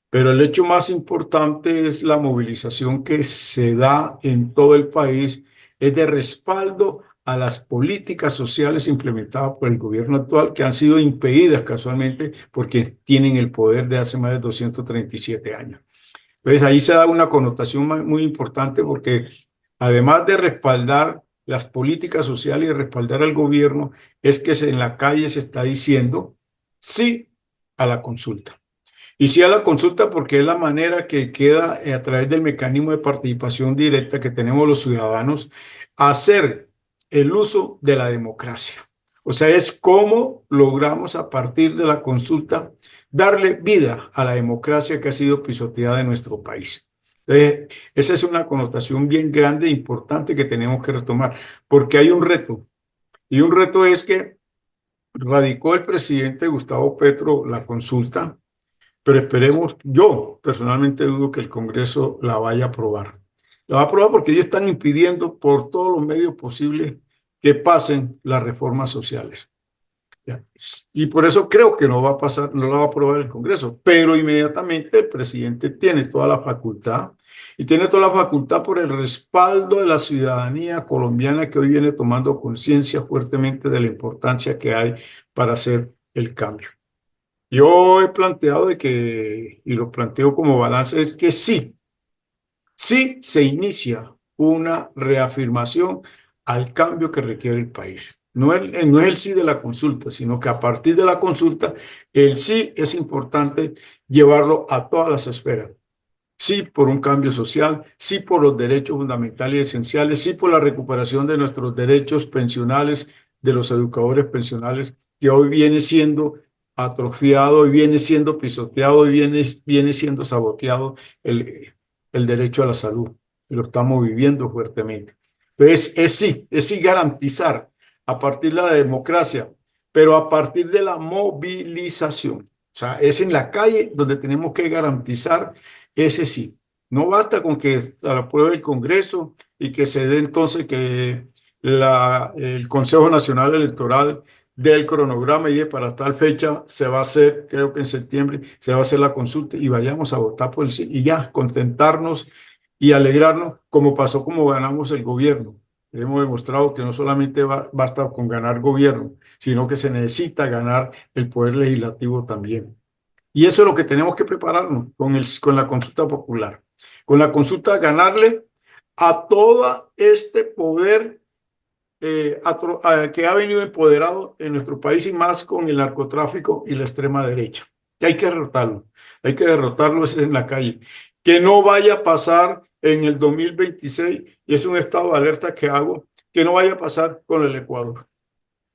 Pero el hecho más importante es la movilización que se da en todo el país, es de respaldo a las políticas sociales implementadas por el gobierno actual, que han sido impedidas casualmente porque tienen el poder de hace más de 237 años. Entonces ahí se da una connotación muy importante porque además de respaldar las políticas sociales y respaldar al gobierno, es que en la calle se está diciendo sí a la consulta. Y sí a la consulta porque es la manera que queda a través del mecanismo de participación directa que tenemos los ciudadanos, hacer el uso de la democracia. O sea, es cómo logramos a partir de la consulta darle vida a la democracia que ha sido pisoteada en nuestro país. Entonces, esa es una connotación bien grande e importante que tenemos que retomar, porque hay un reto, y un reto es que radicó el presidente Gustavo Petro la consulta, pero esperemos, yo personalmente dudo que el Congreso la vaya a aprobar. La va a aprobar porque ellos están impidiendo por todos los medios posibles que pasen las reformas sociales. ¿Ya? Y por eso creo que no va a pasar, no la va a aprobar el Congreso, pero inmediatamente el presidente tiene toda la facultad y tiene toda la facultad por el respaldo de la ciudadanía colombiana que hoy viene tomando conciencia fuertemente de la importancia que hay para hacer el cambio. Yo he planteado de que, y lo planteo como balance, es que sí se inicia una reafirmación al cambio que requiere el país. No es el sí de la consulta, sino que a partir de la consulta, el sí es importante llevarlo a todas las esferas. Sí por un cambio social, sí por los derechos fundamentales y esenciales, sí por la recuperación de nuestros derechos pensionales, de los educadores pensionales, que hoy viene siendo atrofiado, hoy viene siendo pisoteado, hoy viene siendo saboteado el derecho a la salud. Y lo estamos viviendo fuertemente. Entonces, es sí garantizar a partir de la democracia, pero a partir de la movilización. O sea, es en la calle donde tenemos que garantizar ese sí. No basta con que la apruebe el Congreso y que se dé entonces que el Consejo Nacional Electoral dé el cronograma y para tal fecha se va a hacer, creo que en septiembre, se va a hacer la consulta y vayamos a votar por el sí y ya, contentarnos y alegrarnos como pasó como ganamos el gobierno. Hemos demostrado que no solamente basta con ganar gobierno, sino que se necesita ganar el poder legislativo también. Y eso es lo que tenemos que prepararnos con la consulta popular. Con la consulta ganarle a todo este poder que ha venido empoderado en nuestro país y más con el narcotráfico y la extrema derecha. Que hay que derrotarlo en la calle. Que no vaya a pasar en el 2026, y es un estado de alerta que hago, que no vaya a pasar con el Ecuador.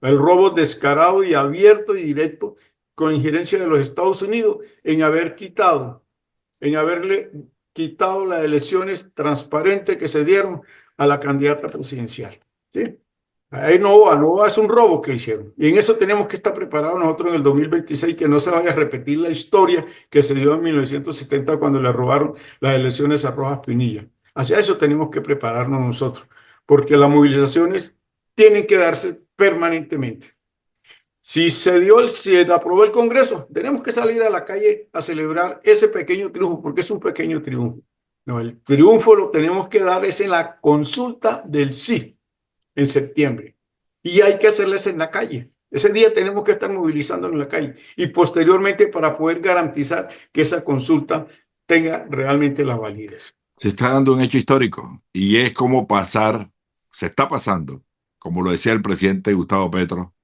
El robo descarado y abierto y directo con injerencia de los Estados Unidos en haberle quitado las elecciones transparentes que se dieron a la candidata presidencial. ¿Sí? Ahí no es un robo que hicieron. Y en eso tenemos que estar preparados nosotros en el 2026, que no se vaya a repetir la historia que se dio en 1970 cuando le robaron las elecciones a Rojas Pinilla. Hacia eso tenemos que prepararnos nosotros, porque las movilizaciones tienen que darse permanentemente. Si se aprobó el Congreso, tenemos que salir a la calle a celebrar ese pequeño triunfo, porque es un pequeño triunfo. No, el triunfo lo tenemos que dar es en la consulta del sí, en septiembre. Y hay que hacerles en la calle. Ese día tenemos que estar movilizando en la calle. Y posteriormente para poder garantizar que esa consulta tenga realmente la validez. Se está dando un hecho histórico y es como se está pasando, como lo decía el presidente Gustavo Petro,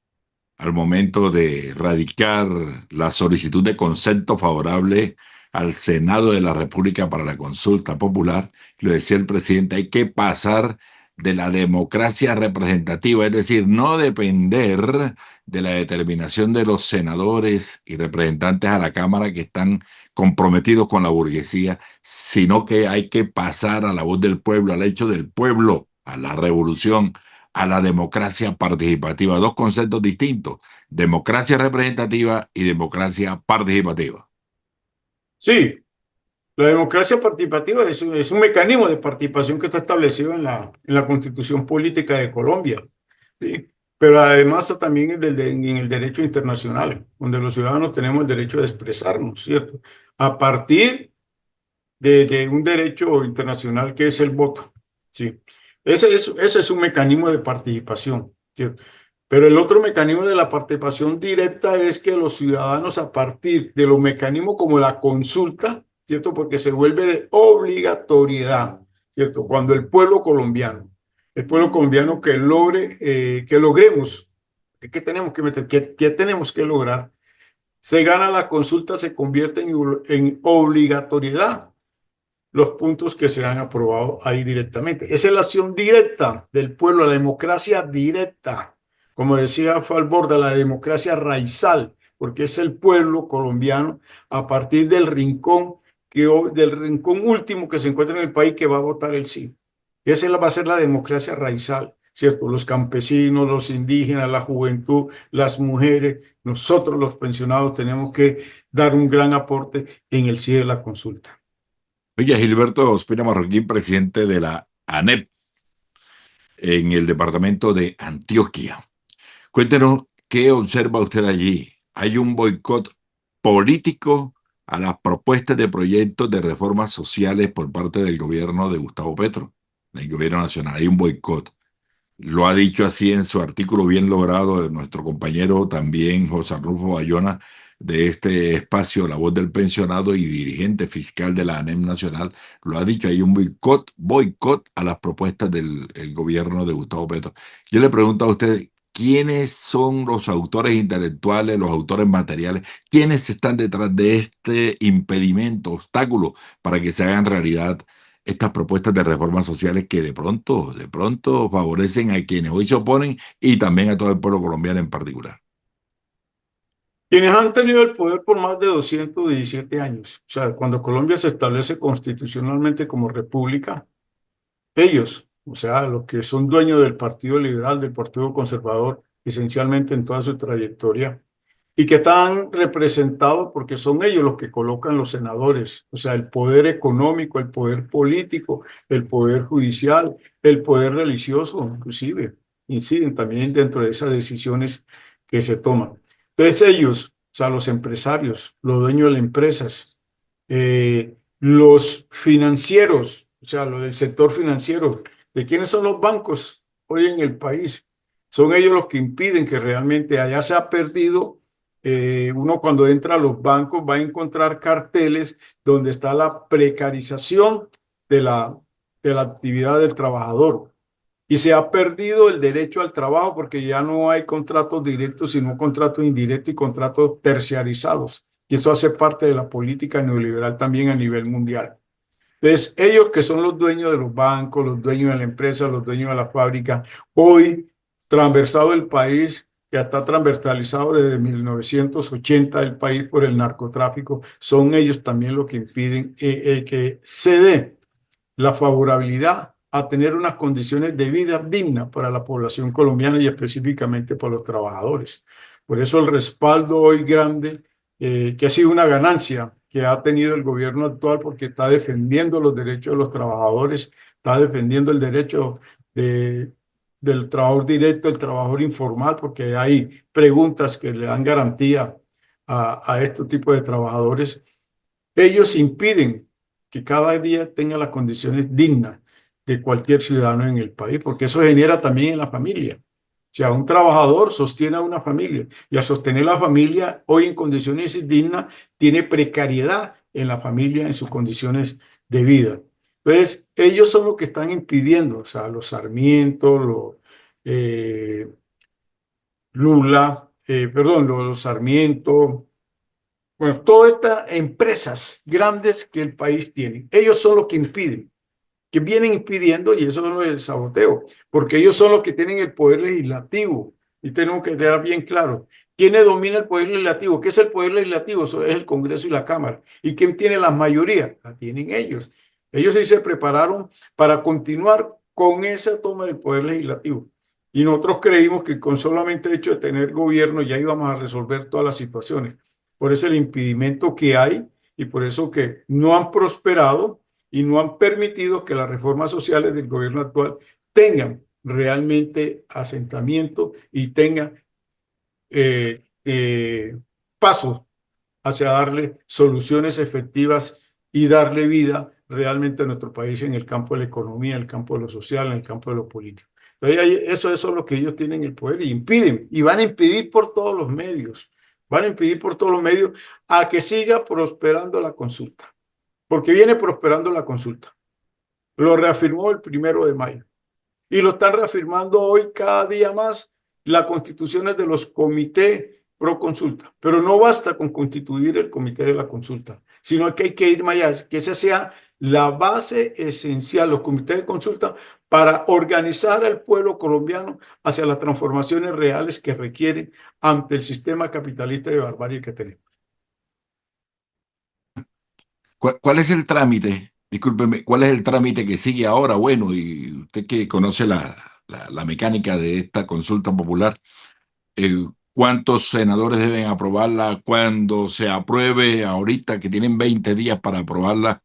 al momento de radicar la solicitud de consenso favorable al Senado de la República para la consulta popular. Lo decía el presidente, hay que pasar de la democracia representativa, es decir, no depender de la determinación de los senadores y representantes a la Cámara que están comprometidos con la burguesía, sino que hay que pasar a la voz del pueblo, al hecho del pueblo, a la revolución, a la democracia participativa. Dos conceptos distintos, democracia representativa y democracia participativa. Sí, la democracia participativa es un mecanismo de participación que está establecido en la Constitución Política de Colombia, ¿sí? Pero además está también en el derecho internacional, donde los ciudadanos tenemos el derecho de expresarnos, ¿cierto? A partir de un derecho internacional que es el voto, ¿sí? Ese es un mecanismo de participación, ¿cierto? Pero el otro mecanismo de la participación directa es que los ciudadanos, a partir de los mecanismos como la consulta, ¿cierto? Porque se vuelve de obligatoriedad, ¿cierto? Cuando el pueblo colombiano que logremos, ¿qué tenemos que meter? ¿Qué tenemos que lograr? Se gana la consulta, se convierte en obligatoriedad los puntos que se han aprobado ahí directamente. Esa es la acción directa del pueblo, la democracia directa. como decía Falborda, la democracia raizal, porque es el pueblo colombiano a partir del rincón, del rincón último que se encuentra en el país que va a votar el sí. Esa va a ser la democracia raizal, ¿cierto? Los campesinos, los indígenas, la juventud, las mujeres, nosotros los pensionados tenemos que dar un gran aporte en el sí de la consulta. Oye, Gilberto Ospina Marroquín, presidente de la ANEP en el departamento de Antioquia. Cuéntenos qué observa usted allí. ¿Hay un boicot político a las propuestas de proyectos de reformas sociales por parte del gobierno de Gustavo Petro, del gobierno nacional? Hay un boicot. Lo ha dicho así en su artículo bien logrado de nuestro compañero también José Arnulfo Bayona de este espacio, La Voz del Pensionado y dirigente fiscal de la ANEP Nacional. Lo ha dicho, hay un boicot a las propuestas del gobierno de Gustavo Petro. Yo le pregunto a usted, ¿quiénes son los autores intelectuales, los autores materiales? ¿Quiénes están detrás de este impedimento, obstáculo para que se hagan realidad estas propuestas de reformas sociales que de pronto favorecen a quienes hoy se oponen y también a todo el pueblo colombiano en particular? Quienes han tenido el poder por más de 217 años, o sea, cuando Colombia se establece constitucionalmente como república, ellos, o sea, los que son dueños del Partido Liberal, del Partido Conservador, esencialmente en toda su trayectoria, y que están representados porque son ellos los que colocan los senadores, o sea, el poder económico, el poder político, el poder judicial, el poder religioso, inclusive, inciden también dentro de esas decisiones que se toman. Entonces ellos, o sea, los empresarios, los dueños de las empresas, los financieros, o sea, los del sector financiero, ¿de quiénes son los bancos hoy en el país? Son ellos los que impiden que realmente allá se ha perdido. Uno cuando entra a los bancos va a encontrar carteles donde está la precarización de la actividad del trabajador. Y se ha perdido el derecho al trabajo porque ya no hay contratos directos, sino contratos indirectos y contratos terciarizados. Y eso hace parte de la política neoliberal también a nivel mundial. Entonces, ellos que son los dueños de los bancos, los dueños de la empresa, los dueños de la fábrica, hoy transversado el país, que está transversalizado desde 1980 el país por el narcotráfico, son ellos también los que impiden que se dé la favorabilidad a tener unas condiciones de vida dignas para la población colombiana y específicamente para los trabajadores. Por eso el respaldo hoy grande, que ha sido una ganancia que ha tenido el gobierno actual porque está defendiendo los derechos de los trabajadores, está defendiendo el derecho del trabajador directo, el trabajador informal, porque hay preguntas que le dan garantía a este tipo de trabajadores. Ellos impiden que cada día tenga las condiciones dignas de cualquier ciudadano en el país, porque eso genera también en la familia. O sea, un trabajador sostiene a una familia y al sostener la familia hoy en condiciones dignas tiene precariedad en la familia, en sus condiciones de vida. Entonces, ellos son los que están impidiendo, o sea, los Sarmiento, los Sarmiento, bueno, todas estas empresas grandes que el país tiene, ellos son los que impiden, que vienen impidiendo, y eso es lo del saboteo, porque ellos son los que tienen el poder legislativo, y tenemos que quedar bien claro. ¿Quiénes domina el poder legislativo? ¿Qué es el poder legislativo? Eso es el Congreso y la Cámara. ¿Y quién tiene la mayoría? La tienen ellos. Ellos sí se prepararon para continuar con esa toma del poder legislativo. Y nosotros creímos que con solamente el hecho de tener gobierno ya íbamos a resolver todas las situaciones. Por eso el impedimento que hay y por eso que no han prosperado y no han permitido que las reformas sociales del gobierno actual tengan realmente asentamiento y tengan pasos hacia darle soluciones efectivas y darle vida realmente a nuestro país en el campo de la economía, en el campo de lo social, en el campo de lo político. Entonces, eso es lo que ellos tienen el poder y impiden, y van a impedir por todos los medios, van a impedir por todos los medios a que siga prosperando la consulta, porque viene prosperando la consulta. Lo reafirmó el 1 de mayo y lo están reafirmando hoy cada día más las constituciones de los comités pro consulta. Pero no basta con constituir el comité de la consulta, sino que hay que ir más allá, que esa sea la base esencial, los comités de consulta, para organizar al pueblo colombiano hacia las transformaciones reales que requiere ante el sistema capitalista de barbarie que tenemos. ¿Cuál es el trámite? Discúlpeme, ¿cuál es el trámite que sigue ahora? Bueno, y usted que conoce la mecánica de esta consulta popular, ¿cuántos senadores deben aprobarla? Cuando se apruebe, ahorita que tienen 20 días para aprobarla,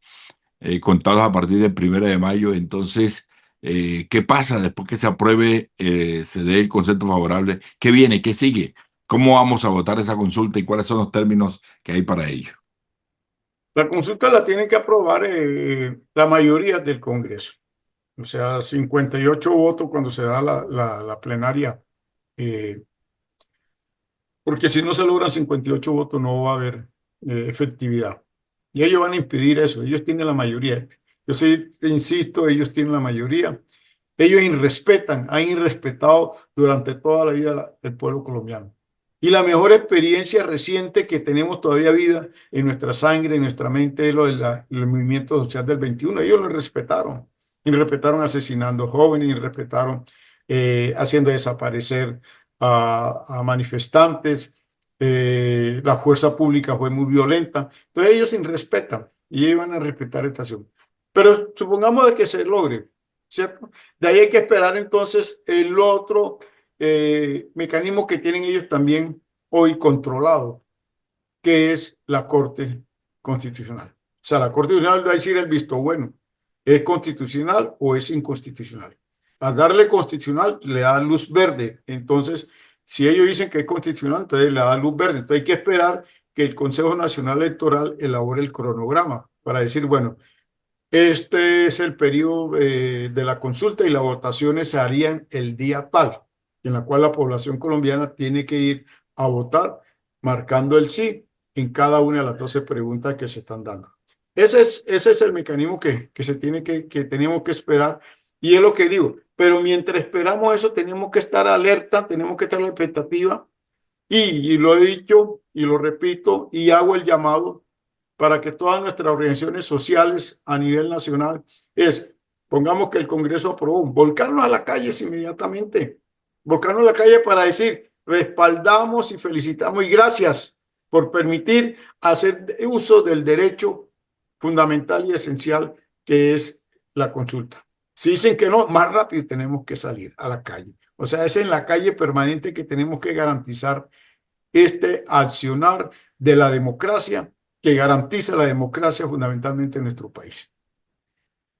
contados a partir del 1 de mayo, entonces, ¿qué pasa después que se apruebe, se dé el concepto favorable? ¿Qué viene? ¿Qué sigue? ¿Cómo vamos a votar esa consulta y cuáles son los términos que hay para ello? La consulta la tienen que aprobar la mayoría del Congreso, o sea, 58 votos cuando se da la plenaria, porque si no se logran 58 votos no va a haber efectividad. Y ellos van a impedir eso, ellos tienen la mayoría. Te insisto, ellos tienen la mayoría. Ellos irrespetan, han irrespetado durante toda la vida el pueblo colombiano. Y la mejor experiencia reciente que tenemos todavía viva en nuestra sangre, en nuestra mente, es lo del movimiento social del 21. Ellos lo respetaron. Y respetaron asesinando jóvenes, y respetaron haciendo desaparecer a manifestantes. La fuerza pública fue muy violenta. Entonces ellos irrespetan y ellos van a respetar esta acción. Pero supongamos de que se logre, ¿cierto? De ahí hay que esperar entonces el otro mecanismo que tienen ellos también hoy controlado, que es la Corte Constitucional. O sea, la Corte Constitucional va a decir el visto bueno, ¿es constitucional o es inconstitucional? Al darle constitucional le da luz verde. Entonces, si ellos dicen que es constitucional, entonces le da luz verde. Entonces hay que esperar que el Consejo Nacional Electoral elabore el cronograma para decir, bueno, este es el periodo de la consulta y las votaciones se harían el día tal, en la cual la población colombiana tiene que ir a votar marcando el sí en cada una de las 12 preguntas que se están dando. Ese es el mecanismo que se tiene que tenemos que esperar y es lo que digo. Pero mientras esperamos eso, tenemos que estar alerta, tenemos que estar en la expectativa y lo he dicho y lo repito y hago el llamado para que todas nuestras organizaciones sociales a nivel nacional pongamos que el Congreso aprobó, volcarnos a las calles inmediatamente, volcarnos a la calle para decir, respaldamos y felicitamos y gracias por permitir hacer uso del derecho fundamental y esencial que es la consulta. Si dicen que no, más rápido tenemos que salir a la calle. O sea, es en la calle permanente que tenemos que garantizar este accionar de la democracia que garantiza la democracia fundamentalmente en nuestro país.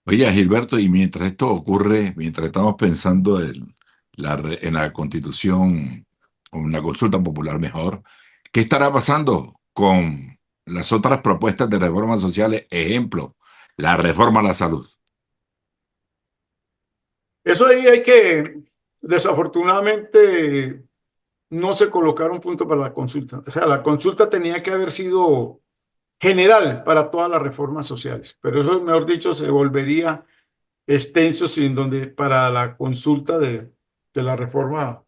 Oye, Gilberto, y mientras esto ocurre, mientras estamos pensando en la Constitución, o una consulta popular mejor, ¿qué estará pasando con las otras propuestas de reformas sociales? Ejemplo, la reforma a la salud. Eso ahí hay que, desafortunadamente, no se colocaron puntos para la consulta. O sea, la consulta tenía que haber sido general para todas las reformas sociales, pero eso, mejor dicho, se volvería extenso sin donde para la consulta de la reforma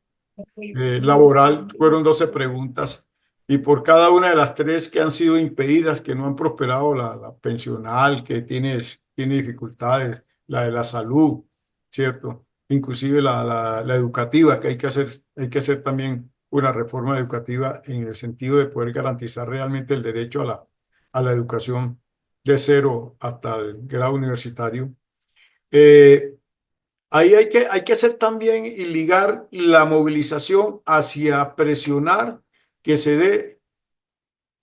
laboral fueron 12 preguntas y por cada una de las tres que han sido impedidas, que no han prosperado, la pensional, que tiene dificultades, la de la salud, ¿cierto? Inclusive la educativa, que hay que hacer también una reforma educativa en el sentido de poder garantizar realmente el derecho a la educación de cero hasta el grado universitario. Ahí hay que hacer también y ligar la movilización hacia presionar que se dé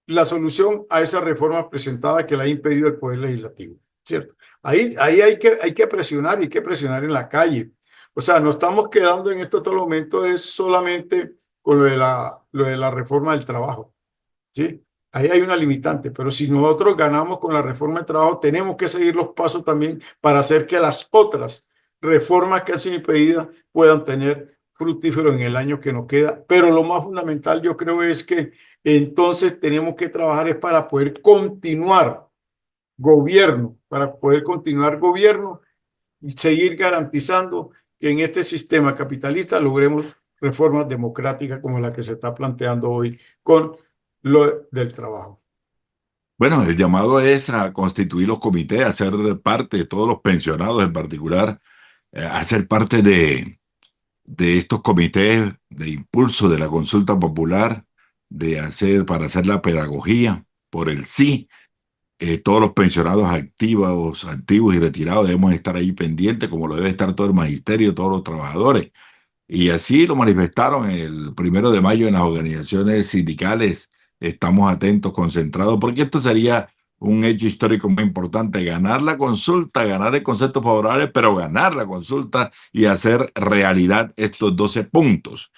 la solución a esa reforma presentada que le ha impedido el Poder Legislativo, ¿cierto? Ahí hay que presionar y hay que presionar en la calle. O sea, no estamos quedando en estos momentos es solamente con lo de la reforma del trabajo, ¿sí? Ahí hay una limitante, pero si nosotros ganamos con la reforma del trabajo, tenemos que seguir los pasos también para hacer que las otras reformas que han sido impedidas puedan tener fructífero en el año que nos queda. Pero lo más fundamental, yo creo, es que entonces tenemos que trabajar es para poder continuar gobierno y seguir garantizando que en este sistema capitalista logremos reformas democráticas como la que se está planteando hoy con lo del trabajo. Bueno, el llamado es a constituir los comités, a ser parte, todos los pensionados en particular, a ser parte de estos comités de impulso de la consulta popular, para hacer la pedagogía por el sí. Todos los pensionados activos y retirados debemos estar ahí pendientes, como lo debe estar todo el magisterio, todos los trabajadores. Y así lo manifestaron el 1 de mayo en las organizaciones sindicales. Estamos atentos, concentrados, porque esto sería un hecho histórico muy importante: ganar la consulta, ganar el concepto favorable, pero ganar la consulta y hacer realidad estos 12 puntos.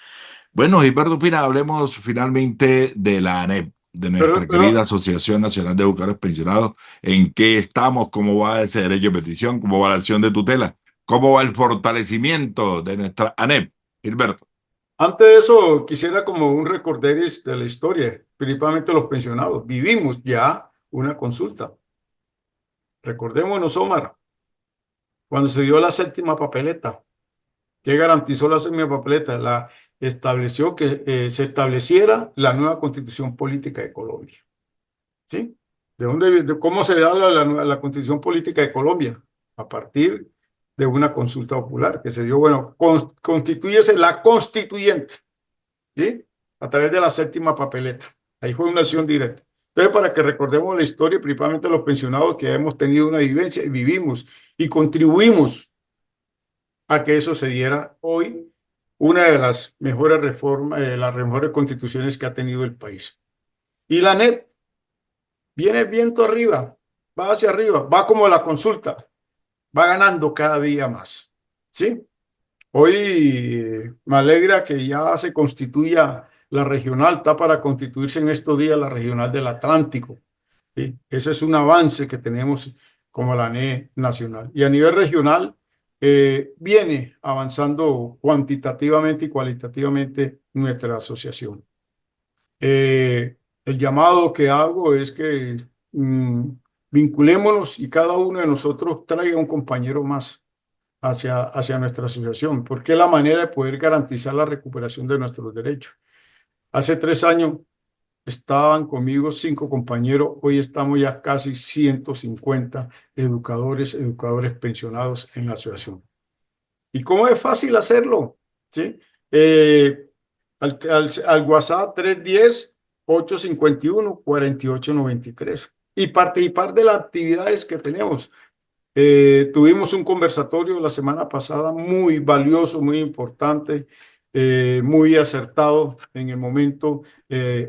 Bueno, Gilberto Pina, hablemos finalmente de la ANEP, de nuestra querida Asociación Nacional de Educadores Pensionados. ¿En qué estamos? ¿Cómo va ese derecho de petición? ¿Cómo va la acción de tutela? ¿Cómo va el fortalecimiento de nuestra ANEP, Gilberto? Antes de eso, quisiera como un recorderis de la historia, principalmente los pensionados. Vivimos ya una consulta. Recordémonos, Omar, cuando se dio la séptima papeleta. ¿Qué garantizó la séptima papeleta? Estableció que se estableciera la nueva Constitución Política de Colombia. ¿Sí? ¿Cómo se da la Constitución Política de Colombia? A partir de una consulta popular que se dio, bueno, constituyese la constituyente, ¿sí? A través de la séptima papeleta. Ahí fue una acción directa. Entonces, para que recordemos la historia, principalmente los pensionados que hemos tenido una vivencia y vivimos y contribuimos a que eso se diera hoy, una de las mejores reformas, las mejores constituciones que ha tenido el país. Y la ANEP viene viento arriba, va hacia arriba, va como la consulta, va ganando cada día más, ¿sí? Hoy me alegra que ya se constituya la regional, está para constituirse en estos días la regional del Atlántico, ¿sí? Eso es un avance que tenemos como la ANEP nacional. Y a nivel regional, viene avanzando cuantitativamente y cualitativamente nuestra asociación. El llamado que hago es que vinculémonos y cada uno de nosotros traiga un compañero más hacia nuestra asociación, porque es la manera de poder garantizar la recuperación de nuestros derechos. Hace 3 años estaban conmigo 5 compañeros, hoy estamos ya casi 150 educadores pensionados en la asociación. ¿Y cómo es fácil hacerlo? ¿Sí? Al WhatsApp 310-851-4893 y participar de las actividades que tenemos. Tuvimos un conversatorio la semana pasada muy valioso, muy importante, muy acertado en el momento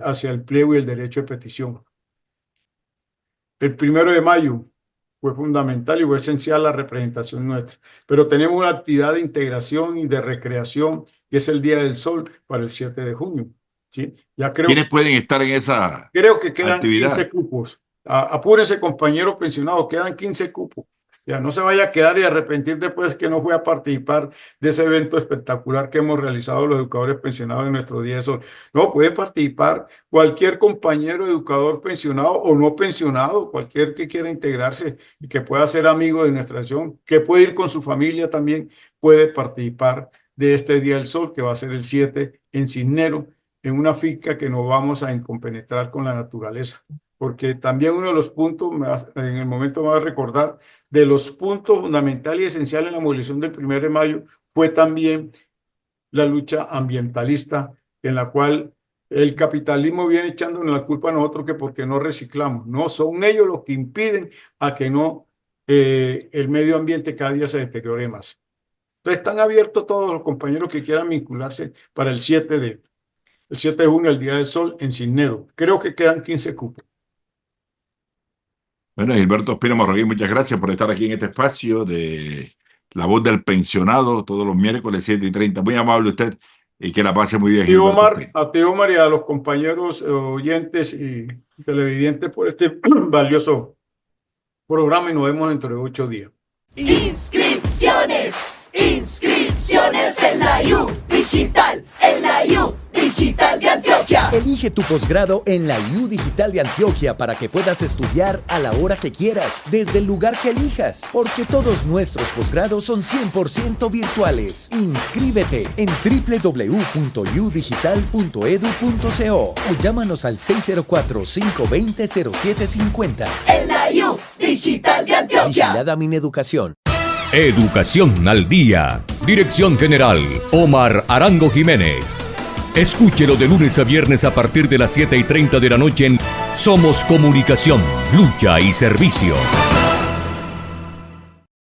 hacia el pliego y el derecho de petición. El 1 de mayo fue fundamental y fue esencial la representación nuestra, pero tenemos una actividad de integración y de recreación que es el Día del Sol para el 7 de junio. ¿Sí? ¿Quiénes pueden estar en esa Creo que quedan actividad? 15 cupos. Apúrense, compañeros pensionados, quedan 15 cupos. Ya no se vaya a quedar y arrepentir después que no fue a participar de ese evento espectacular que hemos realizado los educadores pensionados en nuestro Día de Sol. No, puede participar cualquier compañero educador pensionado o no pensionado, cualquier que quiera integrarse y que pueda ser amigo de nuestra acción, que puede ir con su familia también, puede participar de este Día del Sol que va a ser el 7 en Cisnero, en una finca que nos vamos a compenetrar con la naturaleza. Porque también uno de los puntos, en el momento me voy a recordar, de los puntos fundamentales y esenciales en la movilización del 1 de mayo fue también la lucha ambientalista, en la cual el capitalismo viene echándonos la culpa a nosotros que porque no reciclamos. No, son ellos los que impiden a que no el medio ambiente cada día se deteriore más. Entonces están abiertos todos los compañeros que quieran vincularse para el 7 de junio, el Día del Sol, en Cisnero. Creo que quedan 15 cupos. Bueno, Gilberto Espino Marroquín, muchas gracias por estar aquí en este espacio de La Voz del Pensionado, todos los miércoles 7:30. Muy amable usted y que la pase muy bien, Gilberto Espino. A ti, Omar, y a los compañeros oyentes y televidentes por este valioso programa y nos vemos dentro de 8 días. Inscripciones en la U Digital, en la U Digital de Antioquia. Antioquia. Elige tu posgrado en la U Digital de Antioquia para que puedas estudiar a la hora que quieras, desde el lugar que elijas, porque todos nuestros posgrados son 100% virtuales. Inscríbete en www.udigital.edu.co o llámanos al 604-520-0750. En la U Digital de Antioquia. Vigilada Mineducación. Educación al día. Dirección General, Omar Arango Jiménez. Escúchelo de lunes a viernes a partir de las 7:30 de la noche en Somos Comunicación, Lucha y Servicio.